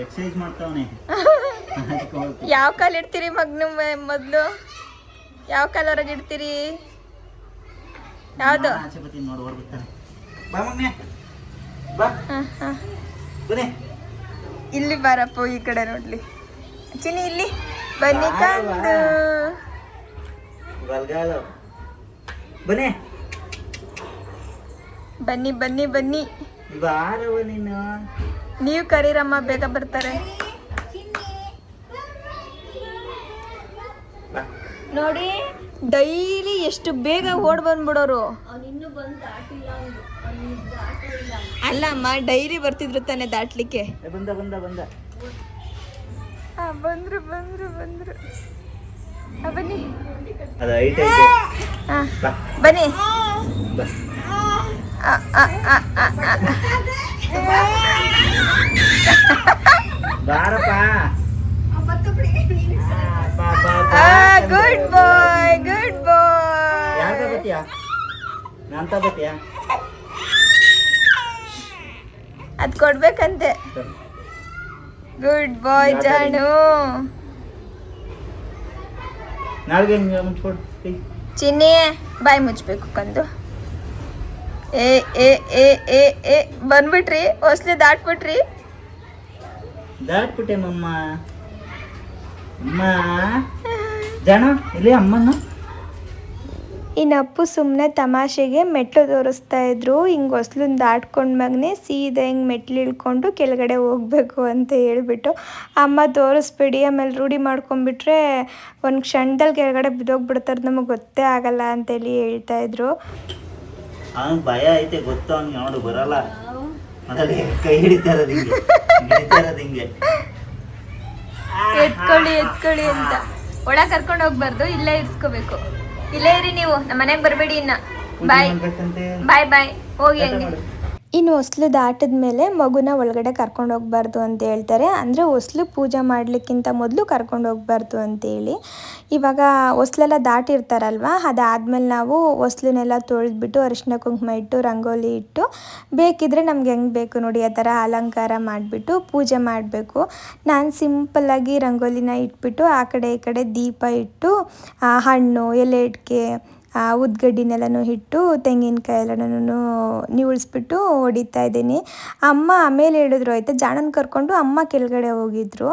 ಎಕ್ಸರ್ಸೈಸ್ ಮಾಡ್ತಾವನೆ. ಯಾವ ಕಾಲು ಇಡ್ತೀರಿ ಮಗ್ನ ಮೊದಲು? ಯಾವ ಕಾಲು ಹೊರಗೆ ಇಡ್ತೀರಿ? ಯಾವುದು? ಆಚೆ ಬರ್ತೀನಿ ನೋಡಿ, ಹೊರಬಿಡ್ತಾನೆ. ಬಾ ಮಗ್ನೆ ಬಾ, ಬನ್ನಿ ಇಲ್ಲಿ ಬಾರಪ್ಪ, ಈ ಕಡೆ ನೋಡ್ಲಿ. ಚಿನಿ ಇಲ್ಲಿ ಬನ್ನಿ ಕಂದು, ಬಲ್ಗಾಲ ಬನ್ನಿ ಬನ್ನಿ ಬನ್ನಿ ಬನ್ನಿ. ಬಾರವ ನೀನು, ನೀವು ಕರೀರಮ್ಮ, ಬೇಗ ಬರ್ತಾರೆ ನೋಡಿ. ಡೈಲಿ ಎಷ್ಟು ಬೇಗ ಓಡ್ ಬಂದ್ಬಿಡೋರು. ಅಲ್ಲಮ್ಮ, ಡೈಲಿ ಬರ್ತಿದ್ರು ತಾನೆ ದಾಟ್ಲಿಕ್ಕೆ. ಬಂದ ಬಂದ ಬಂದ ಬಂದ್ರು ಬಂದ್ರು ಬಂದ್ರು. ಬನ್ನಿ, ಅದು ಐಟ್ ಐತೆ. ಬನ್ನಿ ಬಾರಪ್ಪ. ಗುಡ್ ಬಾಯ್, ಗುಡ್ ಬಾಯ್. ಯಾಕ ಬತ್ತೀಯಾ? ನಾನ್ ತಗೋತೀಯಾ? ಅದ್ ಕೊಡ್ಬೇಕಂತೆ. ಗುಡ್ ಬಾಯ್ ಜಾಣು. ನಾಲ್ಗೆ ಮುಚ್ಕೊಡು. ಚಿನ್ನಿ ಬಾಯಿ ಮುಚ್ಚಬೇಕು ಕಂದು. ಏ ಏ ಏ ಏ ಏ ಬಂದ್ಬಿಟ್ರಿ, ಹೊಸ್ಲೆ ದಾಟ್ಬಿಟ್ರಿ. ದಾಟ್ಬಿಟ್ಟೆ ಮಮ್ಮ. ಅಮ್ಮ ಜಾಣ ಇಲ್ಲಿ ಅಮ್ಮನ ಇನ್ನು ಅಪ್ಪು ಸುಮ್ಮನೆ ತಮಾಷೆಗೆ ಮೆಟ್ಲು ತೋರಿಸ್ತಾ ಇದ್ರು. ಹಿಂಗೆ ಹೊಸ್ಲನ್ನ ದಾಟ್ಕೊಂಡು ಮಗನೇ ಸೀದಾ ಹಿಂಗೆ ಮೆಟ್ಲು ಇಳ್ಕೊಂಡು ಕೆಳಗಡೆ ಹೋಗಬೇಕು ಅಂತ ಹೇಳ್ಬಿಟ್ಟು, ಅಮ್ಮ ತೋರಿಸ್ಬೇಡಿ ಆಮೇಲೆ ರೂಢಿ ಮಾಡ್ಕೊಂಡ್ಬಿಟ್ರೆ ಒಂದು ಕ್ಷಣದಲ್ಲಿ ಕೆಳಗಡೆ ಬಿದ್ದೋಗ್ಬಿಡ್ತಾರೆ, ನಮಗೆ ಗೊತ್ತೇ ಆಗಲ್ಲ ಅಂತೇಳಿ ಹೇಳ್ತಾ ಇದ್ರು. ಅವ್ನು ಭಯ ಐತೆ ಗೊತ್ತು, ಅವ್ನು ನೋಡು ಬರಲ್ಲ. ಅದ್ರಲ್ಲಿ ಕೈ ಹಿಡಿತಾ ಇರೋದು ಹಿಂಗೆ ಎತ್ಕೊಳ್ಳಿ ಅಂತ ಒಳಗೆ ಕರ್ಕೊಂಡು ಹೋಗ್ಬಾರ್ದು, ಇಲ್ಲೇ ಇರ್ಸ್ಕೋಬೇಕು. ಇಲ್ಲೇ ಇರಿ ನೀವು, ನಮ್ಮ ಮನೆಗೆ ಬರಬೇಡಿ ಇನ್ನ. ಬಾಯ್ ಬಾಯ್ ಬಾಯ್, ಹೋಗಿ ಹಂಗೆ. ಇನ್ನು ಹೊಸ್ಲು ದಾಟಿದ ಮೇಲೆ ಮಗುನ ಒಳಗಡೆ ಕರ್ಕೊಂಡು ಹೋಗ್ಬಾರ್ದು ಅಂತ ಹೇಳ್ತಾರೆ. ಅಂದರೆ ಹೊಸ್ಲು ಪೂಜೆ ಮಾಡಲಿಕ್ಕಿಂತ ಮೊದಲು ಕರ್ಕೊಂಡು ಹೋಗ್ಬಾರ್ದು ಅಂತೇಳಿ. ಇವಾಗ ಹೊಸ್ಲೆಲ್ಲ ದಾಟಿರ್ತಾರಲ್ವ, ಅದಾದಮೇಲೆ ನಾವು ಹೊಸ್ಲನ್ನೆಲ್ಲ ತೊಳೆದ್ಬಿಟ್ಟು ಅರಿಶಿನ ಕುಂಕುಮ ಇಟ್ಟು ರಂಗೋಲಿ ಇಟ್ಟು ಬೇಕಿದ್ರೆ ನಮ್ಗೆ ಹೆಂಗೆ ಬೇಕು ನೋಡಿ ಆ ಥರ ಅಲಂಕಾರ ಮಾಡಿಬಿಟ್ಟು ಪೂಜೆ ಮಾಡಬೇಕು. ನಾನು ಸಿಂಪಲ್ಲಾಗಿ ರಂಗೋಲಿನ ಇಟ್ಬಿಟ್ಟು ಆ ಕಡೆ ಈ ಕಡೆ ದೀಪ ಇಟ್ಟು ಹಣ್ಣು ಎಲೆ ಇಟ್ಕೆ ಉದ್ಗಡ್ಡಿನೆಲ್ಲನೂ ಇಟ್ಟು ತೆಂಗಿನಕಾಯಿ ಎಲ್ಲನೂ ನಿವುಳಿಸ್ಬಿಟ್ಟು ಹೊಡಿತಾ ಇದ್ದೀನಿ. ಅಮ್ಮ ಆಮೇಲೆ ಹೇಳಿದ್ರು ಆಯಿತಾ, ಜಾಣನ ಕರ್ಕೊಂಡು ಅಮ್ಮ ಕೆಳಗಡೆ ಹೋಗಿದ್ರು.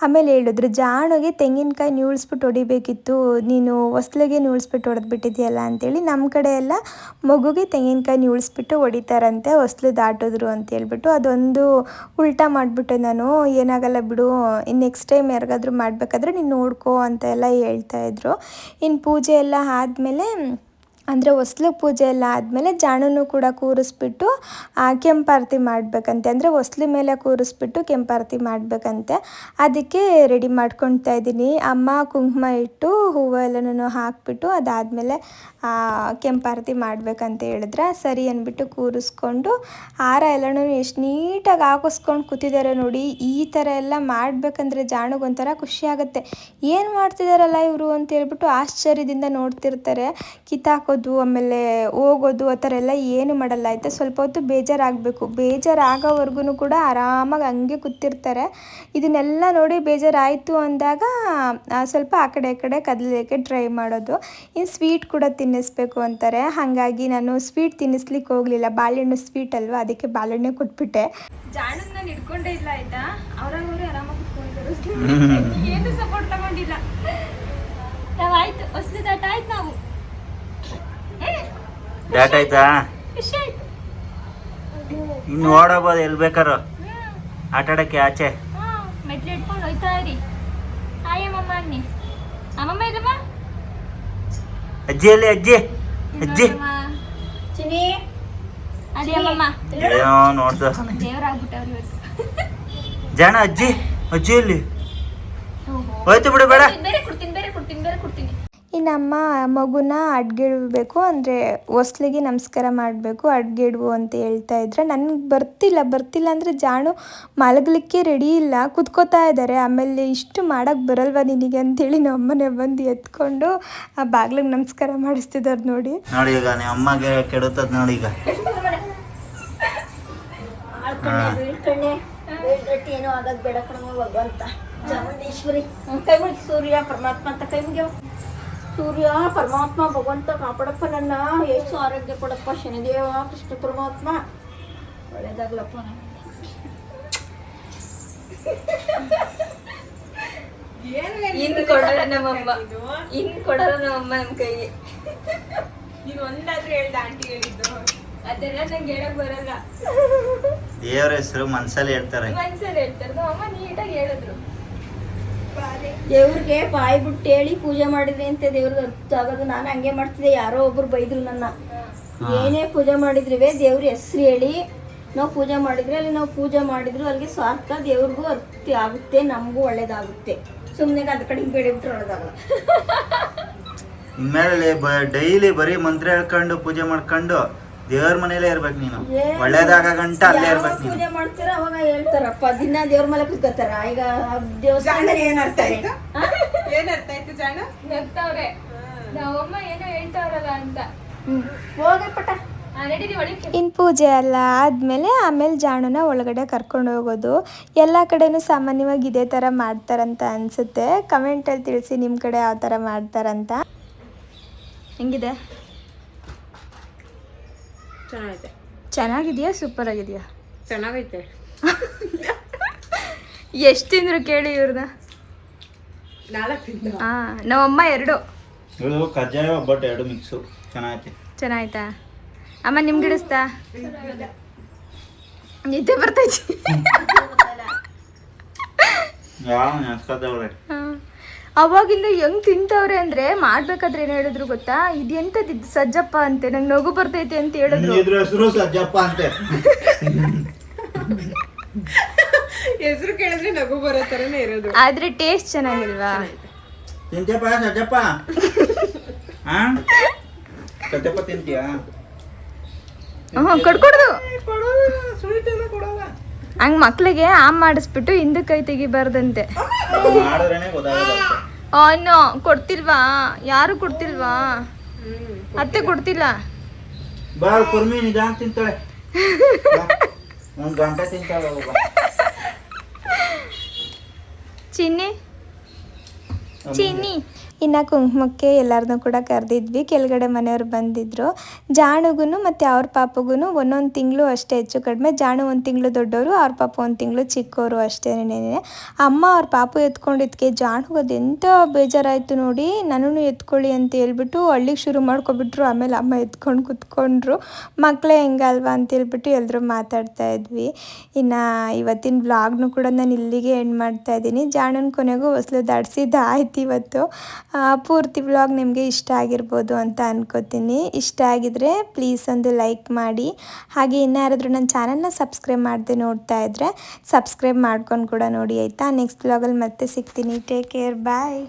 ಆಮೇಲೆ ಹೇಳಿದ್ರು ಜಾಣಿಗೆ ತೆಂಗಿನಕಾಯಿ ನಿವುಳಿಸ್ಬಿಟ್ಟು ಹೊಡಿಬೇಕಿತ್ತು, ನೀನು ಹೊಸ್ಲಿಗೆ ನಿವುಳಿಸ್ಬಿಟ್ಟು ಹೊಡೆದ್ಬಿಟ್ಟಿದ್ಯಲ್ಲ ಅಂತೇಳಿ. ನಮ್ಮ ಕಡೆ ಎಲ್ಲ ಮಗುಗೆ ತೆಂಗಿನಕಾಯಿ ನಿವುಳಿಸ್ಬಿಟ್ಟು ಹೊಡಿತಾರಂತೆ ಹೊಸ್ಲು ದಾಟಿದ್ರು ಅಂತ ಹೇಳ್ಬಿಟ್ಟು. ಅದೊಂದು ಉಲ್ಟಾ ಮಾಡಿಬಿಟ್ಟೆ ನಾನು. ಏನಾಗಲ್ಲ ಬಿಡು, ಇನ್ನು ನೆಕ್ಸ್ಟ್ ಟೈಮ್ ಯಾರಿಗಾದ್ರೂ ಮಾಡಬೇಕಾದ್ರೆ ನೀನು ನೋಡ್ಕೋ ಅಂತ ಎಲ್ಲ ಹೇಳ್ತಾಯಿದ್ರು. ಇನ್ನು ಪೂಜೆ ಎಲ್ಲ ಆದಮೇಲೆ ಅಂದರೆ ಹೊಸ್ಲು ಪೂಜೆ ಎಲ್ಲ ಆದಮೇಲೆ ಜಾಣನು ಕೂಡ ಕೂರಿಸ್ಬಿಟ್ಟು ಕೆಂಪಾರತಿ ಮಾಡಬೇಕಂತೆ. ಅಂದರೆ ಹೊಸ್ಲು ಮೇಲೆ ಕೂರಿಸ್ಬಿಟ್ಟು ಕೆಂಪಾರತಿ ಮಾಡಬೇಕಂತೆ. ಅದಕ್ಕೆ ರೆಡಿ ಮಾಡ್ಕೊಳ್ತಾ ಇದ್ದೀನಿ. ಅಮ್ಮ ಕುಂಕುಮ ಇಟ್ಟು ಹೂವು ಎಲ್ಲನೂ ಹಾಕಿಬಿಟ್ಟು ಅದಾದಮೇಲೆ ಕೆಂಪಾರತಿ ಮಾಡಬೇಕಂತ ಹೇಳಿದ್ರೆ ಸರಿ ಅಂದ್ಬಿಟ್ಟು ಕೂರಿಸ್ಕೊಂಡು ಹಾರ ಎಲ್ಲನೂ ಎಷ್ಟು ನೀಟಾಗಿ ಹಾಕಿಸ್ಕೊಂಡು ಕೂತಿದ್ದಾರೆ ನೋಡಿ. ಈ ಥರ ಎಲ್ಲ ಮಾಡಬೇಕಂದ್ರೆ ಜಾಣಗೊಂಥರ ಖುಷಿಯಾಗುತ್ತೆ. ಏನು ಮಾಡ್ತಿದ್ದಾರಲ್ಲ ಇವರು ಅಂತ ಹೇಳ್ಬಿಟ್ಟು ಆಶ್ಚರ್ಯದಿಂದ ನೋಡ್ತಿರ್ತಾರೆ. ಕಿತ್ತಾಕೋದು ಆಮೇಲೆ ಹೋಗೋದು ಆ ಥರ ಎಲ್ಲ ಏನು ಮಾಡಲ್ಲ ಆಯಿತಾ. ಸ್ವಲ್ಪ ಹೊತ್ತು ಬೇಜಾರಾಗಬೇಕು, ಬೇಜಾರಾಗೋವರೆಗೂ ಕೂಡ ಆರಾಮಾಗಿ ಹಂಗೆ ಕೂತಿರ್ತಾರೆ. ಇದನ್ನೆಲ್ಲ ನೋಡಿ ಬೇಜಾರಾಯಿತು ಅಂದಾಗ ಸ್ವಲ್ಪ ಆ ಕಡೆ ಈ ಕಡೆ ಕದಲಕ್ಕೆ ಟ್ರೈ ಮಾಡೋದು. ಇನ್ನು ಸ್ವೀಟ್ ಕೂಡ ತಿನ್ನಿಸ್ಬೇಕು ಅಂತಾರೆ. ಹಾಗಾಗಿ ನಾನು ಸ್ವೀಟ್ ತಿನ್ನಿಸ್ಲಿಕ್ಕೆ ಹೋಗಲಿಲ್ಲ, ಬಾಳೆಹಣ್ಣು ಸ್ವೀಟ್ ಅಲ್ವಾ, ಅದಕ್ಕೆ ಬಾಳೆಹಣ್ಣೆ ಕೊಟ್ಬಿಟ್ಟೆ. ಜಾಣನ ನಾನು ಇಟ್ಕೊಂಡೇ ಇಲ್ಲ ಆಯಿತಾ, ಅವ್ರಾಗವ್ರೆ ಆರಾಮಾಗಿ ಕುತ್ಕೊಂಡಿದ್ದಾರೆ, ಏನು ಸಪೋರ್ಟ್ ತಗೊಂಡಿಲ್ಲ. ನಾವು ಆಯ್ತು ಹೊಸ್ದು ದಾಟ ಆಯ್ತು, ನಾವು ಡಾಟ್ ಆಯ್ತಾ, ಖುಷಿ ಆಯ್ತು. ಇನ್ನು ಓಡೋಬೋದು ಎಲ್ಲಿ ಬೇಕಾರು ಆಟಾಡಕ್ಕೆ ಆಚೆ. ಮೆಟ್ಲು ಇಟ್ಕೊಂಡು ಹೋಯ್ತಾ ಇರಿ. ಆಯಮ್ಮಮ್ಮ ಅನ್ನಿ, ಅಮ್ಮಮ್ಮ ಇಲ್ಲಮ್ಮ, ಅಜ್ಜಿಯಲ್ಲಿ ಅಜ್ಜಿ ಅಜ್ಜಿ ಚಿನಿ ಅದೇ ಅಮ್ಮಮ್ಮ ಏನೋ ನೋಡ್ದ ದೇವರಾಗ್ಬಿಟ್ಟವ್ರು ಇವತ್ತು. ಜಾಣ ಅಜ್ಜಿ ಅಜ್ಜಿಯಲ್ಲಿ ಹೋಯ್ತು ಬಿಡು, ಬೇಡ. ಬೇರೆ ಕೊಡ್ತೀನಿ. ಇನ್ನು ಅಮ್ಮ ಮಗುನ ಅಡ್ಗಿಡ್ಬೇಕು, ಅಂದರೆ ಹೊಸ್ಲಿಗೆ ನಮಸ್ಕಾರ ಮಾಡಬೇಕು, ಅಡ್ಗಿಡ್ವು ಅಂತ ಹೇಳ್ತಾ ಇದ್ರೆ. ನನಗೆ ಬರ್ತಿಲ್ಲ ಅಂದರೆ ಜಾಣು ಮಲಗಲಿಕ್ಕೆ ರೆಡಿ ಇಲ್ಲ, ಕುತ್ಕೋತಾ ಇದ್ದಾರೆ. ಆಮೇಲೆ ಇಷ್ಟು ಮಾಡೋಕ್ಕೆ ಬರಲ್ವ ನಿನಗೆ ಅಂತೇಳಿ ನಮ್ಮ ಅಮ್ಮನೇ ಬಂದು ಎತ್ಕೊಂಡು ಆ ಬಾಗ್ಲಿಗೆ ನಮಸ್ಕಾರ ಮಾಡಿಸ್ತಿದ್ದಾರೆ ನೋಡಿ. ಈಗ ನಿಮ್ಮ ಅಮ್ಮಗೆ ಕೆಡುತ್ತದ ನೋಡಿ. ಈಗ ಏನೋ ಆಗೋದು ಬೇಡ ಕಣಮ್ಮ ಭಗವಂತ ಚಾಮುಂಡೇಶ್ವರಿ. ಕೈ ಮುಗಿ ಸೂರ್ಯ ಪರಮಾತ್ಮ ಅಂತ ಕೈ ಮುಗಿಯವ. ಸೂರ್ಯ ಪರಮಾತ್ಮ ಭಗವಂತ ಕಾಪಾಡಪ್ಪ, ನನ್ನ ಎಷ್ಟು ಆರೋಗ್ಯ ಕೊಡಪ್ಪ, ಶನಿದೇವ ಕೃಷ್ಣ ಪರಮಾತ್ಮ ಒಳ್ಳೇದಾಗ್ಲಪ್ಪ. ಇನ್ನು ಕೊಡಲ್ಲ ನಮ್ಮಮ್ಮ ನಮ್ಮ ಕೈಗೆ. ನೀನು ಒಂದಾದ್ರೂ ಹೇಳ್ದ ಆಂಟಿ ಹೇಳಿದ್ದು, ಅದೆಲ್ಲ ನಂಗೆ ಹೇಳಕ್ ಬರಲ್ಲ. ದೇವರ ಹೆಸರು ಮನ್ಸಲ್ಲಿ ಹೇಳ್ತಾರೆ, ಮನ್ಸಲ್ಲಿ ಹೇಳ್ತಾರೆ. ನಮ್ಮಮ್ಮ ನೀಟಾಗಿ ಹೇಳಿದ್ರು. ದೇವ್ರಿಗೆ ಬಾಯಿ ಬಿಟ್ಟು ಹೇಳಿ ಪೂಜೆ ಮಾಡಿದ್ರಿ ಅಂತ ದೇವ್ರಿಗೆ ಅರ್ಥ ಆಗೋದು. ನಾನು ಹಂಗೆ ಮಾಡ್ತಿದ್ದೆ, ಯಾರೋ ಒಬ್ರು ಬೈದ್ರು ನನ್ನ. ಏನೇ ಪೂಜೆ ಮಾಡಿದ್ರಿವೆ ದೇವ್ರ ಹೆಸರು ಹೇಳಿ ನಾವು ಪೂಜೆ ಮಾಡಿದ್ರೆ ಅಲ್ಲಿ ನಾವು ಪೂಜೆ ಮಾಡಿದ್ರು ಅಲ್ಲಿಗೆ ಸ್ವಾರ್ಥ, ದೇವ್ರಿಗೂ ಅರ್ಥ ಆಗುತ್ತೆ, ನಮಗೂ ಒಳ್ಳೇದಾಗುತ್ತೆ. ಸುಮ್ಮನೆ ಅದ್ರ ಕಡೆ ಬೆಳೆಬಿಟ್ರೆ ಒಳ್ಳೇದಾಗಲ್ಲ. ಇನ್ಮೇಲೆ ಡೈಲಿ ಬರೀ ಮಂತ್ರ ಹೇಳ್ಕೊಂಡು ಪೂಜೆ ಮಾಡ್ಕೊಂಡು ದೇವ್ರ ಮನೇಲೇ ಇರ್ಬೇಕು ನೀನು. ಒಳ್ಳೇದಾಗ ಗಂಟ ಅಲ್ಲೇ ಇರ್ಬೇಕು ನೀನು. ಪೂಜೆ ಮಾಡ್ತೀರ ಅವಾಗ ಹೇಳ್ತಾರಪ್ಪ, ದಿನ ದೇವ್ರ ಮೇಲೆ ಕುತ್ಕೋತಾರ. ಈಗ ದೇವಸ್ಥಾನ ಏನರ್ಥ ಆಯ್ತು ಜಾಣ? ನಗ್ತಾವ್ರೆ, ನಮ್ಮಮ್ಮ ಏನೋ ಹೇಳ್ತಾವ್ರಲ್ಲ ಅಂತ. ಹೋಗಪ್ಪಟ. ಇನ್ನು ಪೂಜೆ ಎಲ್ಲ ಆದಮೇಲೆ ಆಮೇಲೆ ಜಾಣನ ಒಳಗಡೆ ಕರ್ಕೊಂಡು ಹೋಗೋದು. ಎಲ್ಲ ಕಡೆನೂ ಸಾಮಾನ್ಯವಾಗಿ ಇದೇ ಥರ ಮಾಡ್ತಾರಂತ ಅನಿಸುತ್ತೆ. ಕಮೆಂಟಲ್ಲಿ ತಿಳಿಸಿ ನಿಮ್ಮ ಕಡೆ ಯಾವ ಥರ ಮಾಡ್ತಾರಂತ. ಹೆಂಗಿದೆ? ಚೆನ್ನಾಗೈತೆ. ಚೆನ್ನಾಗಿದೆಯಾ ಸೂಪರ್ ಆಗಿದೆಯಾ? ಚೆನ್ನಾಗೈತೆ. ಎಷ್ಟು ತಿಂದ್ರು ಕೇಳಿ ಇವ್ರನ್ನ. 4 ತಿಂದ. ನಮ್ಮಮ್ಮ 2. ಕಜ್ಜಾಯ ಒಬ್ಬಟ್ಟು 2 ಮಿಕ್ಸು. ಚೆನ್ನಾಗೈತೆ. ಚೆನ್ನಾಯ್ತಾ ಅಮ್ಮ ನಿಮ್ಗೆ ಹಿಡಿಸ್ತಾ ನಿದ್ದೆ ಬರ್ತೈತಿ ಯಾವ ನೆನ್ಸ್ಕೊತವ್ರೆ. ಅವಾಗಿಂದ ಹೆಂಗ್ ತಿಂತವ್ರೆ ಅಂದ್ರೆ ಮಾಡ್ಬೇಕಾದ್ರೆ ಏನ್ ಹೇಳಿದ್ರು ಗೊತ್ತಾ, ಇದೆಂತದ್ದು ಸಜ್ಜಪ್ಪ ಅಂತೆ, ನಂಗೆ ನಗು ಬರ್ತೈತಿ ಅಂತ ಹೇಳಿದ್ರು. ಇದ್ರ ಹೆಸರು ಸಜ್ಜಪ್ಪ ಅಂತೆ. ಹೆಸರು ಕೇಳಿದ್ರೆ ನಗು ಬರೋ ತರನೇ ಇರೋದು, ಆದ್ರೆ ಟೇಸ್ಟ್ ಚೆನ್ನಾಗಿಲ್ವಾ? ತಿಂತಪ್ಪ ಸಜ್ಜಪ್ಪ? ಹಾ ಸಜ್ಜಪ್ಪ ತಿಂತೀಯಾ? ಕೊಡ್ಕೊಡ್ದು ಸ್ವೀಟ್ ಎಲ್ಲ ಕೊಡಲ್ಲ. ಹಂಗ್ ಮಕ್ಳಿಗೆ ಆಮ್ ಮಾಡಿಸ್ಬಿಟ್ಟು ಹಿಂದಕ್ಕೆ ಕೈ ತೆಗಿಬಾರ್ದಂತೆ. ಮಾಡಿದ್ರೇನೆ ಗೊತ್ತಾಗೋದು. ಅನ್ನೋ ಕೊಡ್ತಿಲ್ವಾ? ಯಾರು ಕೊಡ್ತಿಲ್ವಾ? ಅತ್ತೆ ಕೊಡ್ತಿಲ್ಲ. ಬಾ ಕುರ್ಮಿ ನಿಧಾನ ತಿಂತಾಳೆ, ಒಂದ್ ಗಂಟೆ ತಿಂತಾಳೆ. ಚಿನ್ನಿ ಚಿನ್ನಿ. ಇನ್ನು ಕುಂಕುಮಕ್ಕೆ ಎಲ್ಲರನ್ನೂ ಕೂಡ ಕರೆದಿದ್ವಿ. ಕೆಳಗಡೆ ಮನೆಯವ್ರು ಬಂದಿದ್ದರು. ಜಾಣುಗೂ ಮತ್ತು ಅವ್ರ ಪಾಪಗೂ ಒಂದೊಂದು ತಿಂಗಳು ಅಷ್ಟೇ, ಹೆಚ್ಚು ಕಡಿಮೆ. ಜಾಣು 1 ತಿಂಗಳು ದೊಡ್ಡವರು, ಅವ್ರ ಪಾಪ 1 ತಿಂಗಳು ಚಿಕ್ಕವರು ಅಷ್ಟೇನೆ. ಅಮ್ಮ ಅವ್ರ ಪಾಪು ಎತ್ಕೊಂಡಿದ್ದಕ್ಕೆ ಜಾಣುಗೆ ಅದೆಂಥ ಬೇಜಾರಾಯಿತು ನೋಡಿ. ನನ್ನನ್ನು ಎತ್ಕೊಳ್ಳಿ ಅಂತ ಹೇಳ್ಬಿಟ್ಟು ಹಳ್ಳಿಗೆ ಶುರು ಮಾಡ್ಕೊಬಿಟ್ರು. ಆಮೇಲೆ ಅಮ್ಮ ಎತ್ಕೊಂಡು ಕುತ್ಕೊಂಡ್ರು. ಮಕ್ಕಳೇ ಹೆಂಗಲ್ವಾ ಅಂತೇಳ್ಬಿಟ್ಟು ಎಲ್ಲರೂ ಮಾತಾಡ್ತಾ ಇದ್ವಿ. ಇನ್ನು ಇವತ್ತಿನ ವ್ಲಾಗ್ನು ಕೂಡ ನಾನು ಇಲ್ಲಿಗೆ ಎಂಡ್ ಮಾಡ್ತಾ ಇದ್ದೀನಿ. ಜಾಣನ ಕೊನೆಗೂ ಹೊಸಲು ದಾಟಿಸಿದ್ದು ಆಯ್ತು ಇವತ್ತು. ಪೂರ್ತಿ ವ್ಲಾಗ್ ನಿಮಗೆ ಇಷ್ಟ ಆಗಿರ್ಬೋದು ಅಂತ ಅನ್ಕೋತೀನಿ. ಇಷ್ಟ ಆಗಿದ್ರೆ ಪ್ಲೀಸ್ ಒಂದು ಲೈಕ್ ಮಾಡಿ. ಹಾಗೆ ಇನ್ಯಾರಾದರೂ ನನ್ನ ಚಾನಲ್ನ ಸಬ್ಸ್ಕ್ರೈಬ್ ಮಾಡದೆ ನೋಡ್ತಾ ಇದ್ದರೆ ಸಬ್ಸ್ಕ್ರೈಬ್ ಮಾಡ್ಕೊಂಡು ಕೂಡ ನೋಡಿ ಆಯಿತಾ. ನೆಕ್ಸ್ಟ್ ವ್ಲಾಗಲ್ಲಿ ಮತ್ತೆ ಸಿಗ್ತೀನಿ. ಟೇಕ್ ಕೇರ್, ಬಾಯ್.